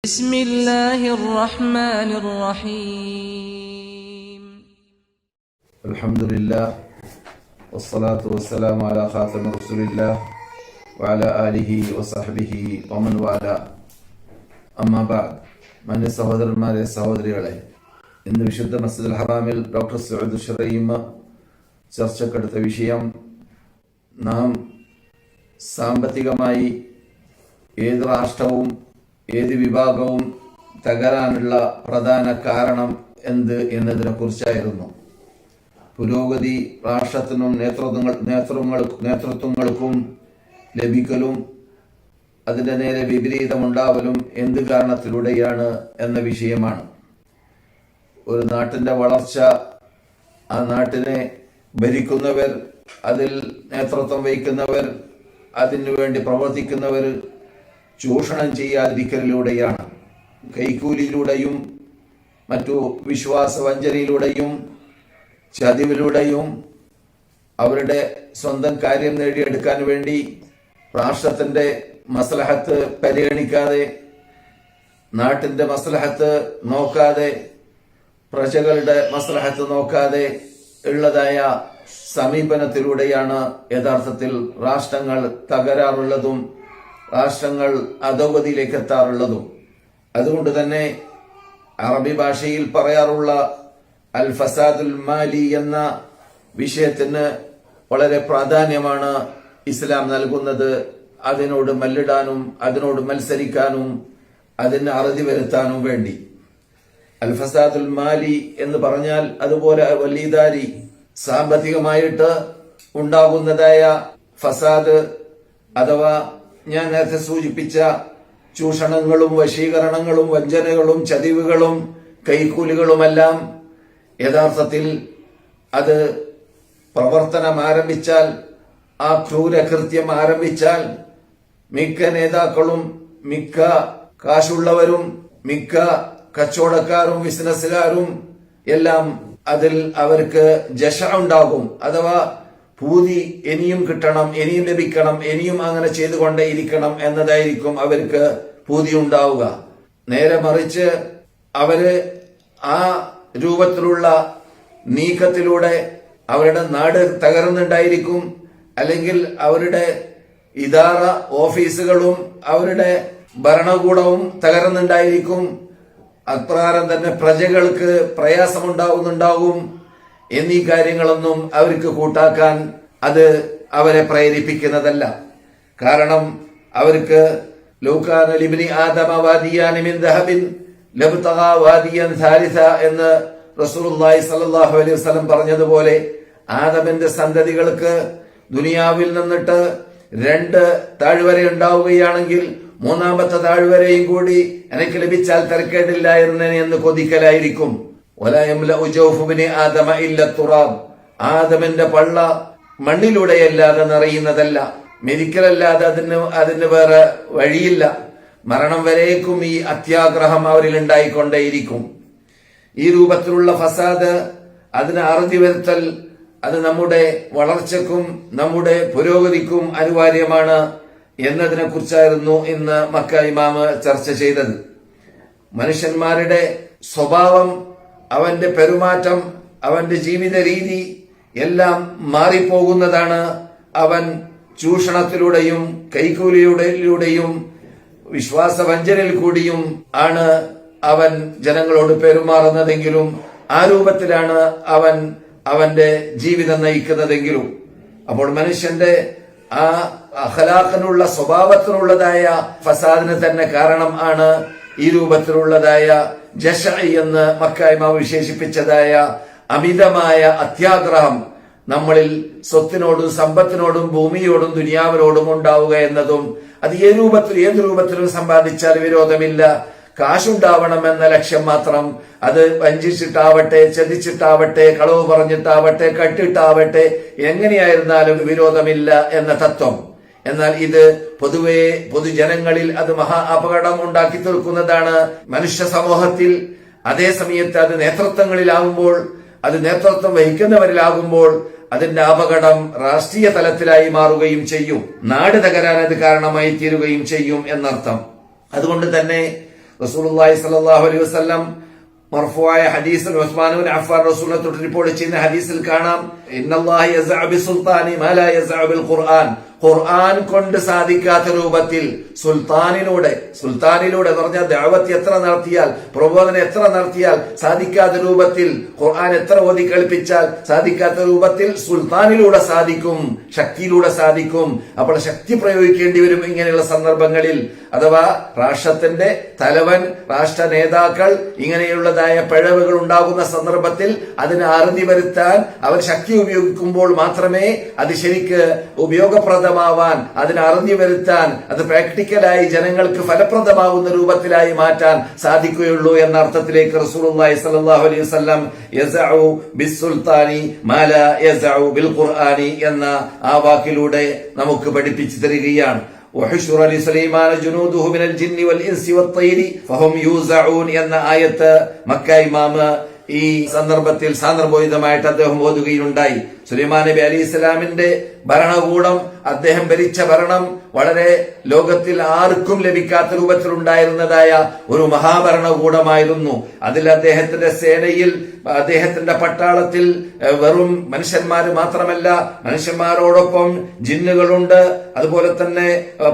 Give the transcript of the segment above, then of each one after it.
بسم الله الرحمن الرحيم الحمد لله والصلاة والسلام على خاتم رسول الله وعلى آله وصحبه ومن والاه أما بعد മാന്യ സഹോദരന്മാരെ സഹോദരികളെ, ഇന്ന് വിശുദ്ധ മസ്ജിദുൽ ഹറാമിൽ ഡോക്ടർ സൗദ് ഷറീമ ചർച്ചക്കെടുത്ത വിഷയം, നാം സാമ്പത്തികമായി ഏത് രാഷ്ട്രവും ഏത് വിഭാഗവും തകരാനുള്ള പ്രധാന കാരണം എന്ത് എന്നതിനെ കുറിച്ചായിരുന്നു. പുരോഗതി രാഷ്ട്രത്തിനും നേതൃത്വങ്ങൾക്കും ലഭിക്കലും അതിൻ്റെ നേരെ വിപരീതമുണ്ടാവലും എന്ത് കാരണത്തിലൂടെയാണ് എന്ന വിഷയമാണ്. ഒരു നാട്ടിൻ്റെ വളർച്ച, ആ നാട്ടിനെ ഭരിക്കുന്നവർ, അതിൽ നേതൃത്വം വഹിക്കുന്നവർ, അതിനു വേണ്ടി പ്രവർത്തിക്കുന്നവർ ചൂഷണം ചെയ്യാതിരിക്കലിലൂടെയാണ്. കൈക്കൂലിയിലൂടെയും മറ്റു വിശ്വാസവഞ്ചനയിലൂടെയും ചതിവിലൂടെയും അവരുടെ സ്വന്തം കാര്യം നേടിയെടുക്കാൻ വേണ്ടി രാഷ്ട്രത്തിൻ്റെ മസ്ലഹത്ത് പരിഗണിക്കാതെ, നാട്ടിൻ്റെ മസ്ലഹത്ത് നോക്കാതെ, പ്രജകളുടെ മസ്ലഹത്ത് നോക്കാതെ ഉള്ളതായ സമീപനത്തിലൂടെയാണ് യഥാർത്ഥത്തിൽ രാഷ്ട്രങ്ങൾ തകരാറുള്ളതും രാഷ്ട്രങ്ങൾ അധോഗതിയിലേക്ക് എത്താറുള്ളതും. അതുകൊണ്ട് തന്നെ അറബി ഭാഷയിൽ പറയാറുള്ള അൽ ഫസാദുൽ മാലി എന്ന വിഷയത്തിന് വളരെ പ്രാധാന്യമാണ് ഇസ്ലാം നൽകുന്നത്. അതിനോട് മല്ലിടാനും അതിനോട് മത്സരിക്കാനും അതിന് അറുതി വരുത്താനും വേണ്ടി. അൽ ഫസാദുൽ മാലി എന്ന് പറഞ്ഞാൽ അതുപോലെ വലീദാരി, സാമ്പത്തികമായിട്ട് ഉണ്ടാകുന്നതായ ഫസാദ് അഥവാ ഞാൻ നേരത്തെ സൂചിപ്പിച്ച ചൂഷണങ്ങളും വശീകരണങ്ങളും വഞ്ചനകളും ചതിവുകളും കൈക്കൂലികളുമെല്ലാം യഥാർത്ഥത്തിൽ അത് പ്രവർത്തനം ആരംഭിച്ചാൽ, ആ ക്രൂരകൃത്യം ആരംഭിച്ചാൽ മിക്ക നേതാക്കളും, മിക്ക കാശുള്ളവരും, മിക്ക കച്ചവടക്കാരും ബിസിനസ്സുകാരും എല്ലാം അതിൽ അവർക്ക് ജശ ഉണ്ടാകും. അഥവാ പൂതി, ഇനിയും കിട്ടണം, ഇനിയും ലഭിക്കണം, ഇനിയും അങ്ങനെ ചെയ്തുകൊണ്ടേ ഇരിക്കണം എന്നതായിരിക്കും അവർക്ക് പൂതി ഉണ്ടാവുക. നേരെ മറിച്ച് അവര് ആ രൂപത്തിലുള്ള നീക്കത്തിലൂടെ അവരുടെ നാട് തകർന്നുണ്ടായിരിക്കും. അല്ലെങ്കിൽ അവരുടെ ഇദാറ ഓഫീസുകളും അവരുടെ ഭരണകൂടവും തകർന്നുണ്ടായിരിക്കും. അപ്രകാരം തന്നെ പ്രജകൾക്ക് പ്രയാസമുണ്ടാകുന്നുണ്ടാകും. എന്നീ കാര്യങ്ങളൊന്നും അവർക്ക് കൂട്ടാക്കാൻ അത് അവരെ പ്രേരിപ്പിക്കുന്നതല്ല. കാരണം അവർക്ക് ലൗകാന ലിബ്നി ആദമ വാദിയാൻ മിൻ ദഹബിൻ ലബ്തഗാ വാദിയൻ സാലിസ എന്ന് റസൂലുള്ളാഹി സ്വല്ലല്ലാഹു അലൈഹി വസല്ലം പറഞ്ഞതുപോലെ, ആദമിന്റെ സന്തതികൾക്ക് ദുനിയാവിൽ നിന്നിട്ട് 2 താഴ്വര ഉണ്ടാവുകയാണെങ്കിൽ മൂന്നാമത്തെ താഴ്വരയും കൂടി എനിക്ക് ലഭിച്ചാൽ തിരക്കേടില്ലായിരുന്നേനെ എന്ന് കൊതിക്കലായിരിക്കും. ആദമിന്റെ പള്ള മണ്ണിലൂടെയല്ലാതെ നിറയുന്നതല്ല, മെരിക്കലല്ലാതെ അതിന് വേറെ വഴിയില്ല. മരണം വരേക്കും ഈ അത്യാഗ്രഹം അവരിൽ ഉണ്ടായിക്കൊണ്ടേയിരിക്കും. ഈ രൂപത്തിലുള്ള ഫസാദ്, അതിന് അറുതി വരുത്തൽ, അത് നമ്മുടെ വളർച്ചക്കും നമ്മുടെ പുരോഗതിക്കും അനിവാര്യമാണ് എന്നതിനെ കുറിച്ചായിരുന്നു ഇന്ന് മക്ക ഇമാമ് ചർച്ച ചെയ്തത്. മനുഷ്യന്മാരുടെ സ്വഭാവം, അവന്റെ പെരുമാറ്റം, അവന്റെ ജീവിത രീതി എല്ലാം മാറിപ്പോകുന്നതാണ്. അവൻ ചൂഷണത്തിലൂടെയും കൈക്കൂലിയിലൂടെയും വിശ്വാസവഞ്ചനയിൽ കൂടിയും ആണ് അവൻ ജനങ്ങളോട് പെരുമാറുന്നതെങ്കിലും, ആ രൂപത്തിലാണ് അവൻ അവന്റെ ജീവിതം നയിക്കുന്നതെങ്കിലും, അപ്പോൾ മനുഷ്യന്റെ ആ അഖലാഖിനുള്ള സ്വഭാവത്തിനുള്ളതായ ഫസാദിന് തന്നെ കാരണം ആണ് ഈ രൂപത്തിലുള്ളതായ ജശ എന്ന് മക്കായ്മ വിശേഷിപ്പിച്ചതായ അമിതമായ അത്യാഗ്രഹം നമ്മളിൽ സ്വത്തിനോടും സമ്പത്തിനോടും ഭൂമിയോടും ദുനിയാവിനോടും ഉണ്ടാവുക എന്നതും. അത് ഏത് രൂപത്തിലും സമ്പാദിച്ചാൽ വിരോധമില്ല. കാശുണ്ടാവണമെന്ന ലക്ഷ്യം മാത്രം, അത് വഞ്ചിച്ചിട്ടാവട്ടെ, ചതിച്ചിട്ടാവട്ടെ, കളവ് പറഞ്ഞിട്ടാവട്ടെ, കട്ടിട്ടാവട്ടെ, എങ്ങനെയായിരുന്നാലും വിരോധമില്ല എന്ന തത്വം. എന്നാൽ ഇത് പൊതുജനങ്ങളിൽ അത് മഹാ അപകടം ഉണ്ടാക്കി തീർക്കുന്നതാണ് മനുഷ്യ സമൂഹത്തിൽ. അതേ സമയത്ത് അത് നേതൃത്വങ്ങളിലാകുമ്പോൾ, അത് നേതൃത്വം വഹിക്കുന്നവരിലാകുമ്പോൾ അതിന്റെ അപകടം രാഷ്ട്രീയ തലത്തിലായി മാറുകയും ചെയ്യും. നാട് തകരാൻ അത് കാരണമായി തീരുകയും ചെയ്യും എന്നർത്ഥം. അതുകൊണ്ട് തന്നെ റസൂലുള്ളാഹി സ്വല്ലല്ലാഹു അലൈഹി വസല്ലം മർഫൂആയ ഹദീസിൽ ഉസ്മാൻ ഇബ്നു അഫ്ഫാൻ റസൂലിനെ തൊട്ട് റിപ്പോർട്ട് ചെയ്യുന്ന ഹദീസിൽ കാണാം, ഇന്നല്ലാഹ യസ്അ ബിസുൽത്താനി മാ ലാ യസ്അ ബിൽ ഖുർആൻ. ഖുർആൻ കൊണ്ട് സാധിക്കാത്ത രൂപത്തിൽ സുൽത്താനിലൂടെ എന്ന് പറഞ്ഞാൽ ദഅവത്ത് എത്ര നടത്തിയാൽ, പ്രബോധനം എത്ര നടത്തിയാൽ സാധിക്കാത്ത രൂപത്തിൽ, ഖുർആൻ എത്ര ഓതി കളിപ്പിച്ചാൽ സാധിക്കാത്ത രൂപത്തിൽ സുൽത്താനിലൂടെ സാധിക്കും, ശക്തിയിലൂടെ സാധിക്കും. അപ്പോൾ ശക്തി പ്രയോഗിക്കേണ്ടി വരും ഇങ്ങനെയുള്ള സന്ദർഭങ്ങളിൽ. അഥവാ രാഷ്ട്രത്തിന്റെ തലവൻ, രാഷ്ട്ര നേതാക്കൾ ഇങ്ങനെയുള്ളതായ പിഴവുകൾ ഉണ്ടാകുന്ന സന്ദർഭത്തിൽ അതിന് അറുതി വരുത്താൻ അവർ ശക്തി ഉപയോഗിക്കുമ്പോൾ മാത്രമേ അത് ശരിക്ക് ഉപയോഗപ്രദമാവാൻ, അതിന് അറുതി വരുത്താൻ, അത് പ്രാക്ടിക്കലായി ജനങ്ങൾക്ക് ഫലപ്രദമാവുന്ന രൂപത്തിലായി മാറ്റാൻ സാധിക്കുകയുള്ളൂ എന്ന അർത്ഥത്തിലേക്ക് റസൂലുള്ളാഹി സ്വല്ലല്ലാഹു അലൈഹി വസല്ലം യസ്അഉ ബിസ്സുൽത്താനി മാ ലാ യസ്അഉ ബിൽ ഖുർആനി എന്ന ആ വാക്കിലൂടെ നമുക്ക് പഠിപ്പിച്ചു തരികയാണ്. وحشر لسليمان جنوده من الجن والإنس والطير فهم يوزعون എന്ന ആയത്ത് മക്ക ഇമാം ഈ സന്ദർഭത്തിൽ സാന്ദർഭോചിതമായിട്ട് അദ്ദേഹം ഓതുകയുണ്ടായി. സുലൈമാൻ നബി അലൈഹി ഇസ്ലാമിന്റെ ഭരണകൂടം, അദ്ദേഹം ഭരിച്ച ഭരണം വളരെ ലോകത്തിൽ ആർക്കും ലഭിക്കാത്ത രൂപത്തിൽ ഉണ്ടായിരുന്നതായ ഒരു മഹാഭരണകൂടമായിരുന്നു. അതിൽ അദ്ദേഹത്തിന്റെ സേനയിൽ, അദ്ദേഹത്തിന്റെ പട്ടാളത്തിൽ വെറും മനുഷ്യന്മാര് മാത്രമല്ല, മനുഷ്യന്മാരോടൊപ്പം ജിന്നുകളുണ്ട്, അതുപോലെ തന്നെ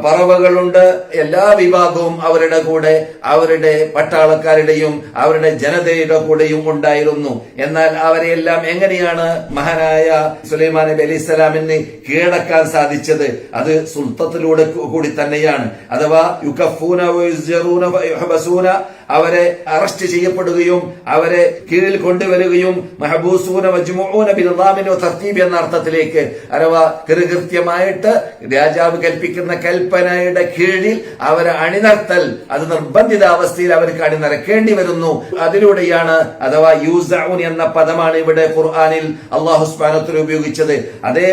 പറവകളുണ്ട്. എല്ലാ വിഭാഗവും അവരുടെ കൂടെ, അവരുടെ പട്ടാളക്കാരുടെയും അവരുടെ ജനതയുടെ കൂടെയും ഉണ്ടായിരുന്നു. എന്നാൽ അവരെയെല്ലാം എങ്ങനെയാണ് മഹാനായ സുലൈമാൻ നബി അലൈഹി സ്വലാമിന് കീഴടക്കാൻ സാധിച്ചത്? അത് സുൽത്തത്തിലൂടെ കൂടി തന്നെയാണ്. അഥവാ യുകഫൂന വയുസ്ജറൂന വയുഹബസൂന, അവരെ അറസ്റ്റ് ചെയ്യപ്പെടുകയും അവരെ കീഴിൽ കൊണ്ടുവരികയും മഹബൂസൂന മജ്മുഊന ബിനിദാമിൻ വതർതീബ് എന്ന അർത്ഥത്തിലേക്ക്, അഥവാ കൃത്യമായിട്ട് രാജാവ് കൽപ്പിക്കുന്ന കൽപ്പനയുടെ കീഴിൽ അവരെ അണിനിർത്തൽ, അത് നിർബന്ധിതാവസ്ഥയിൽ അവർക്ക് അണിനിരക്കേണ്ടി വരുന്നു. അതിലൂടെയാണ്, അഥവാ യൂസഊൻ എന്ന പദമാണ് ഇവിടെ ഖുർആനിൽ അല്ലാഹു സുബ്ഹാനഹു വ തആല ഉപയോഗിച്ചത്. അതേ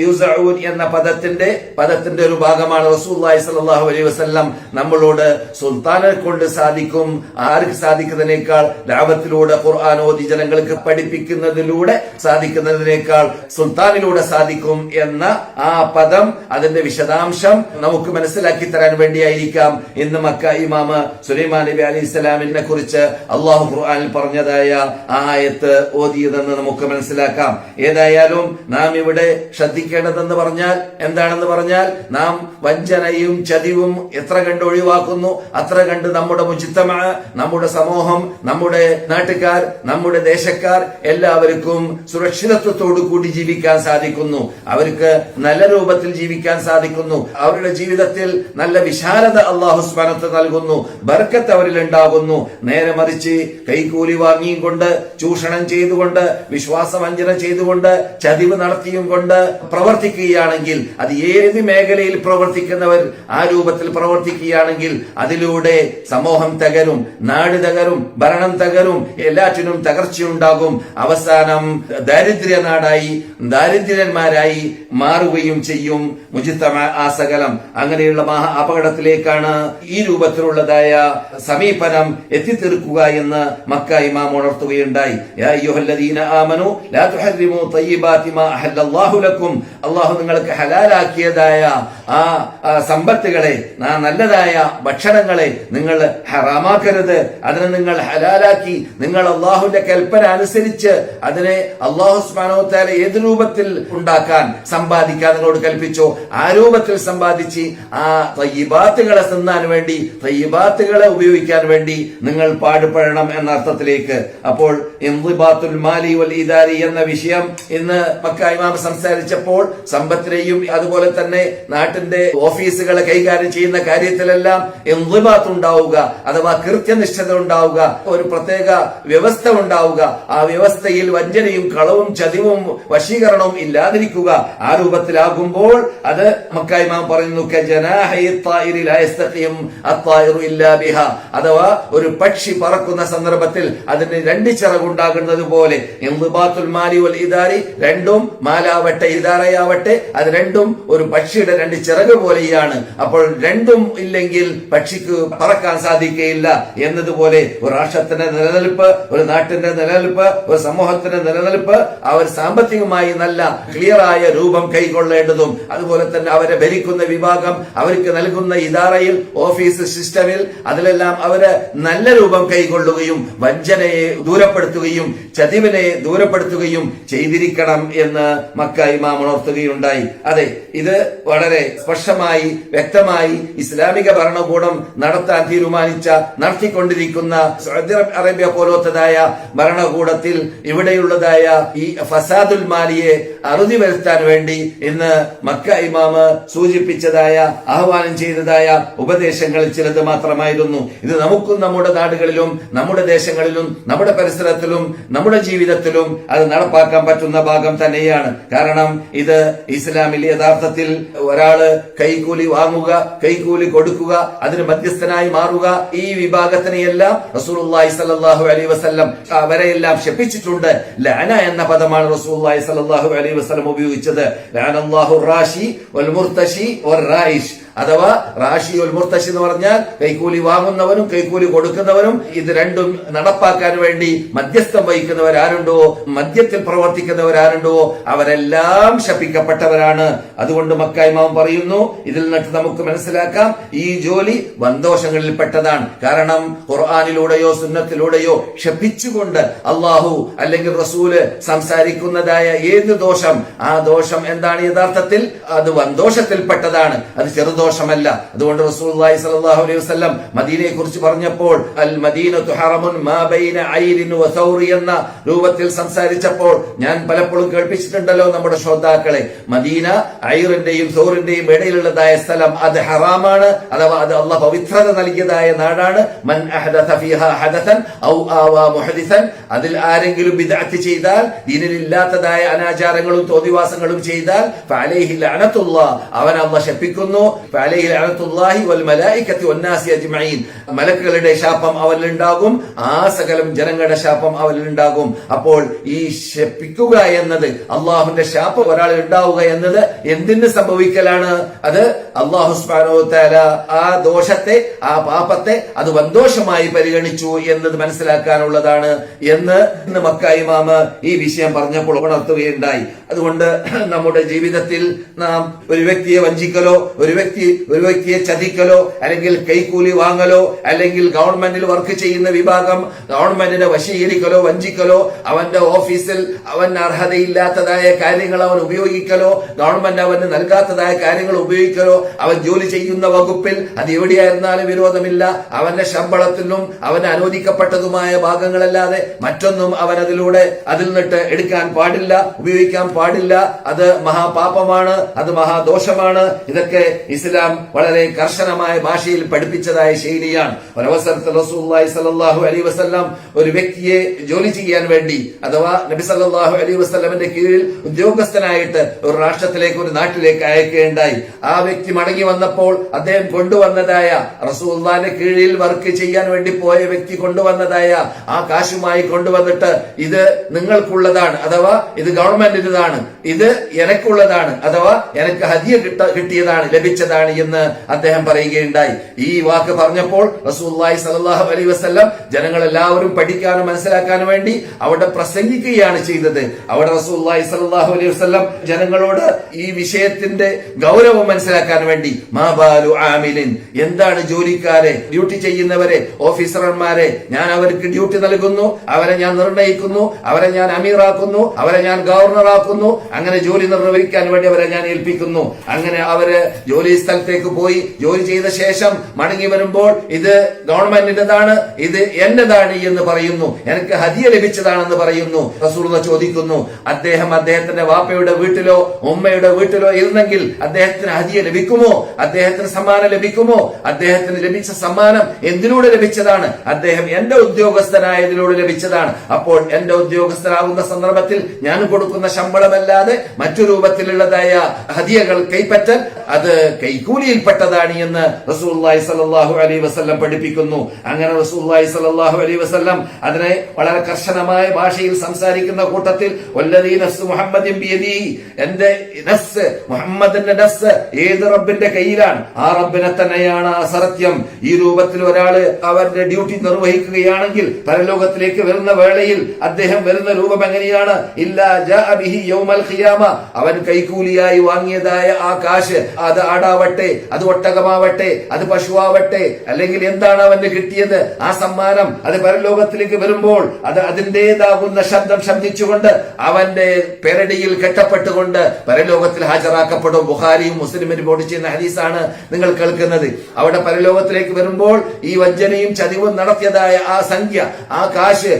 യൂസഊൻ എന്ന പദത്തിന്റെ ഒരു ഭാഗമാണ് റസൂലുള്ളാഹി സ്വല്ലല്ലാഹു അലൈഹി വസല്ലം നമ്മളോട് സുൽത്താനെ കൊണ്ട് സാധിക്കും, ആർക്ക് സാധിക്കുന്നതിനേക്കാൾ ദഅവത്തിലൂടെ ഖുർആൻ ഓതി ജനങ്ങൾക്ക് പഠിപ്പിക്കുന്നതിലൂടെ സാധിക്കുന്നതിനേക്കാൾ സുൽത്താനിലൂടെ സാധിക്കും എന്ന ആ പദം, അതിന്റെ വിശദാംശം നമുക്ക് മനസ്സിലാക്കി തരാൻ വേണ്ടിയായിരിക്കാം ഇന്ന് മക്ക ഇമാം സുലൈമാൻ നബി അലൈഹി സ്വലാമിനെ കുറിച്ച് അല്ലാഹു ഖുർആനിൽ പറഞ്ഞതായ ആ ആയത്ത് ഓതിയതെന്ന് നമുക്ക് മനസ്സിലാക്കാം. ഏതായാലും നാം ഇവിടെ ശ്രദ്ധിക്കേണ്ടതെന്ന് പറഞ്ഞാൽ എന്താണെന്ന് പറഞ്ഞാൽ, നാം വഞ്ചനയും ചതിവും എത്ര കണ്ട് ഒഴിവാക്കുന്നു അത്ര കണ്ട് നമ്മുടെ മുജ്തമഅ, നമ്മുടെ സമൂഹം, നമ്മുടെ നാട്ടുകാർ, നമ്മുടെ ദേശക്കാർ എല്ലാവർക്കും സുരക്ഷിതത്വത്തോടു കൂടി ജീവിക്കാൻ സാധിക്കുന്നു. അവർക്ക് നല്ല രൂപത്തിൽ ജീവിക്കാൻ സാധിക്കുന്നു. അവരുടെ ജീവിതത്തിൽ നല്ല വിശാലത അല്ലാഹു സുബ്ഹാനഹു വ തആല നൽകുന്നു. ബർക്കത്ത് അവരിൽ ഉണ്ടാകുന്നു. നേരെ മറിച്ച് കൈക്കൂലി വാങ്ങിയും കൊണ്ട്, ചൂഷണം ചെയ്തുകൊണ്ട്, വിശ്വാസവഞ്ചന ചെയ്തുകൊണ്ട്, ചതിവ് നടത്തിയും കൊണ്ട് പ്രവർത്തിക്കുകയാണെങ്കിൽ, അത് ഏത് മേഖലയിൽ പ്രവർത്തിക്കുന്നവർ ആ രൂപത്തിൽ പ്രവർത്തിക്കുകയാണെങ്കിൽ അതിലൂടെ സമൂഹം തകരും, നാട് തകരും, ഭരണം തകരും, എല്ലാറ്റിനും തകർച്ചയുണ്ടാകും. അവസാനം ദാരിദ്ര്യ നാടായി, ദാരിദ്ര്യന്മാരായി മാറുകയും ചെയ്യും മുജ്തമഅ ആ സകലം. അങ്ങനെയുള്ള മഹാ അപകടത്തിലേക്കാണ് ഈ രൂപത്തിലുള്ളതായ സമീപനം എത്തിത്തീർക്കുക എന്ന് മക്ക ഇമാം ഉണർത്തുകയുണ്ടായി. യാ അയ്യുഹല്ലദീന ആമനു ലാ തുഹർരിമു തയ്യിബാതി മാ അഹല്ലല്ലാഹു ലക്കും. അല്ലാഹു നിങ്ങൾക്ക് ഹലാലാക്കിയതായ ആ സമ്പത്തുകളെ, നല്ലതായ ഭക്ഷണങ്ങളെ നിങ്ങൾ ഹറാമാക്കരുത്. അതിനെ നിങ്ങൾ ഹലാലാക്കി, നിങ്ങൾ അള്ളാഹുവിന്റെ കൽപ്പന അനുസരിച്ച് അതിനെ അള്ളാഹു സുബ്ഹാനഹു വ തആല ഏത് രൂപത്തിൽ ഉണ്ടാക്കാൻ, സമ്പാദിക്കാൻ നിങ്ങളോട് കൽപ്പിച്ചോ ആ രൂപത്തിൽ സമ്പാദിച്ച് ആ തയ്യിബാത്തുകളെ തിന്നാൻ വേണ്ടി, തയ്യിബാത്തുകളെ ഉപയോഗിക്കാൻ വേണ്ടി നിങ്ങൾ പാടുപെടണം എന്ന അർത്ഥത്തിലേക്ക്. അപ്പോൾ ഇൻദിബാത്തുൽ മാലി വൽ ഇദാരി എന്ന വിഷയം ഇന്ന് മക്ക ഇമാം സംസാരിച്ചപ്പോൾ സമ്പത്തിനെയും അതുപോലെ തന്നെ നാട്ടിന്റെ ഓഫീസുകളെ കൈകാര്യം ചെയ്യുന്ന കാര്യത്തിലെല്ലാം ഇൻദിബാത്ത് ഉണ്ടാവുക, അഥവാ കൃത്യനിഷ്ഠത ഉണ്ടാവുക, ഒരു പ്രത്യേക വ്യവസ്ഥ ഉണ്ടാവുക. ആ വ്യവസ്ഥയിൽ വഞ്ചനയും കളവും ചതിവും വശീകരണവും ഇല്ലാതിരിക്കുക. ആ രൂപത്തിലാകുമ്പോൾ അത് മക്ക ഇമാം പറയുന്നു, അഥവാ ഒരു പക്ഷി പറക്കുന്ന സന്ദർഭത്തിൽ അതിന് രണ്ട് ചിറകുണ്ടാകുന്നത് പോലെ ഇൻദിബാത്തുൽ മാലി വൽ ഇദാരി, രണ്ടും മാലാവട്ടെ ഇദാറയാവട്ടെ, അത് രണ്ടും ഒരു പക്ഷിയുടെ രണ്ട് ചിറക് പോലെയാണ്. അപ്പോൾ രണ്ടും ഇല്ലെങ്കിൽ പക്ഷിക്ക് പറക്കാൻ സാധിക്കുകയില്ല. എന്നതുപോലെ ഒരു രാഷ്ട്രത്തിന്റെ നിലനിൽപ്പ്, ഒരു നാട്ടിന്റെ നിലനിൽപ്പ്, ഒരു സമൂഹത്തിന്റെ നിലനിൽപ്പ് അവർ സാമ്പത്തികമായി നല്ല ക്ലിയറായ രൂപം കൈക്കൊള്ളേണ്ടതും അതുപോലെ തന്നെ അവരെ ഭരിക്കുന്ന വിഭാഗം അവർക്ക് നൽകുന്ന ഇദാറയിൽ, ഓഫീസ് സിസ്റ്റമിൽ അതിലെല്ലാം അവര് നല്ല രൂപം കൈക്കൊള്ളുകയും വഞ്ചനയെ ദൂരപ്പെടുത്തുകയും ചതിവിനെ ദൂരപ്പെടുത്തുകയും ചെയ്തിരിക്കണം എന്ന് മക്ക ഇമാം ഉണർത്തുകയുണ്ടായി. അതെ, ഇത് വളരെ സ്പഷ്ടമായി വ്യക്തമായി ഇസ്ലാമിക ഭരണകൂടം നടത്താൻ തീരുമാനിച്ച, നടത്തിക്കൊണ്ടിരിക്കുന്ന സൗദി അറേബ്യ പോലത്തതായ ഭരണകൂടത്തിൽ ഇവിടെയുള്ളതായ ഈ ഫസാദുൽ മാലിയെ അറുതി വരുത്താൻ വേണ്ടി ഇന്ന് മക്ക ഇമാമ് സൂചിപ്പിച്ചതായ, ആഹ്വാനം ചെയ്തതായ ഉപദേശങ്ങളിൽ ചിലത് മാത്രമായിരുന്നു. ഇത് നമുക്കും നമ്മുടെ നാടുകളിലും നമ്മുടെ ദേശങ്ങളിലും നമ്മുടെ പരിസരത്തിലും നമ്മുടെ ജീവിതത്തിലും അത് നടപ്പാക്കാൻ പറ്റുന്ന ഭാഗം തന്നെയാണ്. കാരണം ഇത് ഇസ്ലാമിൽ യഥാർത്ഥത്തിൽ ഒരാള് കൈക്കൂലി വാങ്ങുക, കൈക്കൂലി കൊടുക്കുക, അതിന് മധ്യസ്ഥനായി മാറുക, ഈ വിഭാഗത്തിനെയെല്ലാം റസൂലുള്ളാഹി സ്വല്ലല്ലാഹു അലൈഹി വസല്ലം അവരെയെല്ലാം ശപിച്ചിട്ടുണ്ട്. ലഅന എന്ന പദമാണ് റസൂലുള്ളാഹി സ്വല്ലല്ലാഹു അലൈഹി വസല്ലം ഉപയോഗിച്ചത്. ലഅനല്ലാഹു റാശി വൽ മുർതശി വൽ റായിഷ്, അഥവാ റാഷി വൽ മുർതശി എന്ന് പറഞ്ഞാൽ കൈക്കൂലി വാങ്ങുന്നവനും കൈക്കൂലി കൊടുക്കുന്നവനും ഇത് രണ്ടും നടപ്പാക്കാൻ വേണ്ടി മധ്യസ്ഥം വഹിക്കുന്നവരാരുണ്ടോ, മധ്യത്തിൽ പ്രവർത്തിക്കുന്നവരാരുണ്ടോ അവരെല്ലാം ശപിക്കപ്പെട്ടവരാണ്. അതുകൊണ്ട് മക്ക ഇമാം പറയുന്നു, ഇതിൽ നിന്നിട്ട് നമുക്ക് മനസ്സിലാക്കാം ഈ ജോലി വന്തോഷങ്ങളിൽ പെട്ടതാണ്. കാരണം ഖുർആനിലൂടെയോ സുന്നത്തിലൂടെയോ ശപിച്ചുകൊണ്ട് അള്ളാഹു അല്ലെങ്കിൽ റസൂല് സംസാരിക്കുന്നതായ ഏത് ദോഷം, ആ ദോഷം എന്താണ് യഥാർത്ഥത്തിൽ അത് വന്തോഷത്തിൽപ്പെട്ടതാണ്, അത് ചെറുദോഷമല്ല. അതുകൊണ്ട് റസൂലുള്ളാഹി സ്വല്ലല്ലാഹു അലൈഹി വസല്ലം മദീനയെ കുറിച്ച് പറഞ്ഞപ്പോൾ അൽ മദീനത്തു ഹറമുൻ മാ ബൈന ഐരിൻ വ സൗറി എന്ന രൂപത്തിൽ സംസാരിച്ചപ്പോൾ ഞാൻ പലപ്പോഴും കേൾപ്പിച്ചിട്ടുണ്ടല്ലോ നമ്മുടെ ശ്രോതാക്കളെ, മദീന ഐറിന്റെയും സൗറിന്റെയും ഇടയിലുള്ളതായ സ്ഥലം അത് ഹറാമാണ്, അഥവാ അത് അല്ലാഹ് പവിത്രത നൽകിയതായ നാടാണ്. മൻ അഹദഥ ഫീഹാ ഹദസൻ ഔ ആവാ മുഹദിസൻ, അതിൽ ആരെങ്കിലും ബിദ്അത്ത് ചെയ്താൽ, ദീനിലില്ലാത്തതായ അനാചാരങ്ങളും തോന്നിവാസങ്ങളും ചെയ്താൽ ഫഅലൈഹി ലഅനത്തുല്ലാഹ്, അവൻ അല്ലാഹ് ശപിക്കുന്നു. ഫഅലൈഹി ലഅനത്തുല്ലാഹി വൽ മലായികത്തി വന്നാസി അജ്മഈൻ, മലക്കുകളുടെ ശാപം അവനിലുണ്ടാകും, ആ സകലം ജനങ്ങളുടെ ശാപം അവനിലുണ്ടാകും. അപ്പോൾ ഈ ശപിക്കുക എന്നത്, അള്ളാഹുവിന്റെ ശാപം ഒരാളിൽ ഉണ്ടാവുക എന്നത് എന്തിന് സംഭവിക്കലാണ്? അത് അല്ലാഹു സുബ്ഹാനഹു വ തആല ആ ദോഷത്തെ, ആ പാപത്തെ അത് വന്തോഷമായി പരിഗണിച്ചു എന്നത് മനസ്സിലാക്കാനുള്ളതാണ് എന്ന് ഇന്ന് മക്ക ഇമാമ് ഈ വിഷയം പറഞ്ഞപ്പോൾ ഉണർത്തുകയുണ്ടായി. അതുകൊണ്ട് നമ്മുടെ ജീവിതത്തിൽ നാം ഒരു വ്യക്തിയെ വഞ്ചിക്കലോ, ഒരു വ്യക്തിയെ ചതിക്കലോ, അല്ലെങ്കിൽ കൈക്കൂലി വാങ്ങലോ, അല്ലെങ്കിൽ ഗവൺമെന്റിൽ വർക്ക് ചെയ്യുന്ന വിഭാഗം ഗവൺമെന്റിനെ വശീകരിക്കലോ, വഞ്ചിക്കലോ, അവന്റെ ഓഫീസിൽ അവന് അർഹതയില്ലാത്തതായ കാര്യങ്ങൾ അവൻ ഉപയോഗിക്കലോ, ഗവൺമെന്റ് അവന് നൽകാത്തതായ കാര്യങ്ങൾ ഉപയോഗിക്കലോ, അവൻ ജോലി ചെയ്യുന്ന വകുപ്പിൽ അത് എവിടെയായിരുന്നാലും വിരോധമില്ല, അവന്റെ ശമ്പളത്തിനും അവന് അനുവദിക്കപ്പെട്ടതുമായ ഭാഗങ്ങളല്ലാതെ മറ്റൊന്നും അവൻ അതിൽ നിന്നിട്ട് എടുക്കാൻ പാടില്ല, ഉപയോഗിക്കാൻ പാടില്ല. അത് മഹാപാപമാണ്, അത് മഹാദോഷമാണ്. ഇതൊക്കെ ഇസ്ലാം വളരെ കർശനമായ ഭാഷയിൽ പഠിപ്പിച്ചതായ ശൈലിയാണ്. ഒരവസരത്തിൽ റസൂലുള്ളാഹി സ്വല്ലല്ലാഹു അലൈഹി വസല്ലം ഒരു വ്യക്തിയെ ജോലി ചെയ്യാൻ വേണ്ടി, അഥവാ നബി സല്ലല്ലാഹു അലൈഹി വസല്ലമിന്റെ കീഴിൽ ഉദ്യോഗസ്ഥനായിട്ട് ഒരു രാഷ്ട്രത്തിലേക്ക്, ഒരു നാട്ടിലേക്ക് അയക്കുകയുണ്ടായി. ആ വ്യക്തി മടങ്ങി വന്നപ്പോൾ അദ്ദേഹം കൊണ്ടുവന്നതായ, റസൂലുള്ളാഹിന്റെ കീഴിൽ വർക്ക് ചെയ്യാൻ വേണ്ടി പോയ വ്യക്തി കൊണ്ടുവന്നതായ ആ കാശുമായി കൊണ്ടുവന്നിട്ട് ഇത് നിങ്ങൾക്കുള്ളതാണ്, അഥവാ ഇത് ഗവൺമെന്റിൻ്റെതാണ്, ഇത് എനക്കുള്ളതാണ്, അഥവാ എനിക്ക് ഹദിയ കിട്ടിയതാണ്, ലഭിച്ചതാണ് എന്ന് അദ്ദേഹം പറയുകയുണ്ടായി. ഈ വാക്ക് പറഞ്ഞപ്പോൾ റസൂലുള്ളാഹി സ്വല്ലല്ലാഹു അലൈഹി വസല്ലം ജനങ്ങളെല്ലാവരും പഠിക്കാനും മനസ്സിലാക്കാനും വേണ്ടി അവിടെ പ്രസംഗിക്കുകയാണ് ചെയ്തത്. അവിടെ റസൂലുള്ളാഹി സ്വല്ലല്ലാഹു അലൈഹി വസല്ലം ജനങ്ങളോട് ഈ വിഷയത്തിന്റെ ഗൗരവം മനസ്സിലാക്കാൻ വേണ്ടി, മാ ബാലു ആമിലിൻ, എന്താണ് ജോലിക്കാരെ, ഡ്യൂട്ടി ചെയ്യുന്നവരെ, ഓഫീസർമാരെ ഞാൻ അവർക്ക് ഡ്യൂട്ടി നൽകുന്നു, അവരെ ഞാൻ നിർണയിക്കുന്നു, അവരെ ഞാൻ അമീറാക്കുന്നു, അവരെ ഞാൻ ഗവർണറാക്കുന്നു, അങ്ങനെ ജോലി നിർവഹിക്കാൻ വേണ്ടി അവരെ ഞാൻ ഏൽപ്പിക്കുന്നു. അങ്ങനെ അവര് ജോലി സ്ഥലത്തേക്ക് പോയി ജോലി ചെയ്ത ശേഷം മടങ്ങി വരുമ്പോൾ ഇത് ഗവൺമെന്റിന്റെതാണ്, ഇത് എന്റേതാണ് എന്ന് പറയുന്നു, എനിക്ക് ഹദിയ ലഭിച്ചതാണെന്ന് പറയുന്നു. റസൂലുള്ളാഹി ചോദിക്കുന്നു, അദ്ദേഹത്തിന്റെ വാപ്പയുടെ വീട്ടിലോ ഉമ്മയുടെ വീട്ടിലോ ഇരുന്നെങ്കിൽ അദ്ദേഹത്തിന് ഹദിയ ലഭിക്കുമോ? അദ്ദേഹത്തിന് സമ്മാനം ലഭിക്കുമോ? അദ്ദേഹത്തിന് ലഭിച്ച സമ്മാനം എന്തിലൂടെ ലഭിച്ചതാണ്? അദ്ദേഹം എന്റെ ഉദ്യോഗസ്ഥനായതിലൂടെ ലഭിച്ചതാണ്. അപ്പോൾ എന്റെ ഉദ്യോഗസ്ഥനാകുന്ന സന്ദർഭത്തിൽ ഞാൻ കൊടുക്കുന്ന ശമ്പളമല്ലാതെ മറ്റു രൂപത്തിലുള്ളതായ ഹദിയകൾ കൈപ്പറ്റൽ അത് കൈക്കൂലിയിൽപ്പെട്ടതാണ് എന്ന് റസൂലുള്ളാഹി സ്വല്ലല്ലാഹു അലൈഹി വസല്ലം പഠിപ്പിക്കുന്നു. അങ്ങനെ റസൂലുള്ളാഹി സ്വല്ലല്ലാഹു അലൈഹി വസല്ലം അതിനെ വളരെ കർശനമായ ഭാഷയിൽ സംസാരിക്കുന്ന കൂട്ടത്തിൽ വല്ലദീ നഫ്സു മുഹമ്മദിൻ ബിയദിഹി, എന്റെ നഫ്സ്, മുഹമ്മദിന്റെ നഫ്സ് ഏത് റബ്ബിന്റെ കയ്യിലാണ്. ആ റബ്ബിനെ തന്നെയാണ് അസത്യം. ഈ രൂപത്തിൽ ഒരാള് അവരുടെ ഡ്യൂട്ടി നിർവഹിക്കുകയാണെങ്കിൽ പരലോകത്തിലേക്ക് വരുന്ന വേളയിൽ അദ്ദേഹം വരുന്ന രൂപം എങ്ങനെയാണ്? ഇല്ലാ ജാഅ ബിഹി യൗമൽ ഖിയാമ. അവൻ കൈക്കൂലിയായി വാങ്ങിയതായ ആ കാശ്, അത് ആടാവട്ടെ, അത് ഒട്ടകമാവട്ടെ, അത് പശുവാവട്ടെ, അല്ലെങ്കിൽ എന്താണ് അവന് കിട്ടിയത്, ആ സമ്മാനം, അത് പരലോകത്തിലേക്ക് വരുമ്പോൾ അത് അതിന്റേതാകുന്ന ശബ്ദം ശബ്ദിച്ചുകൊണ്ട് അവന്റെ പെരടിയിൽ കെട്ടപ്പെട്ടുകൊണ്ട് പരലോകത്തിൽ ഹാജരാക്കപ്പെടും. ബുഖാരിയും മുസ്ലിമും റിപ്പോർട്ട് ചെയ്യുന്ന ഹദീസാണ് നിങ്ങൾ കേൾക്കുന്നത്. അവിടെ പരലോകത്തിലേക്ക് വരുമ്പോൾ ഈ വഞ്ചനയും ചതിവും നടത്തിയതായ ആ സംഖ്യ, ആ കാശ്,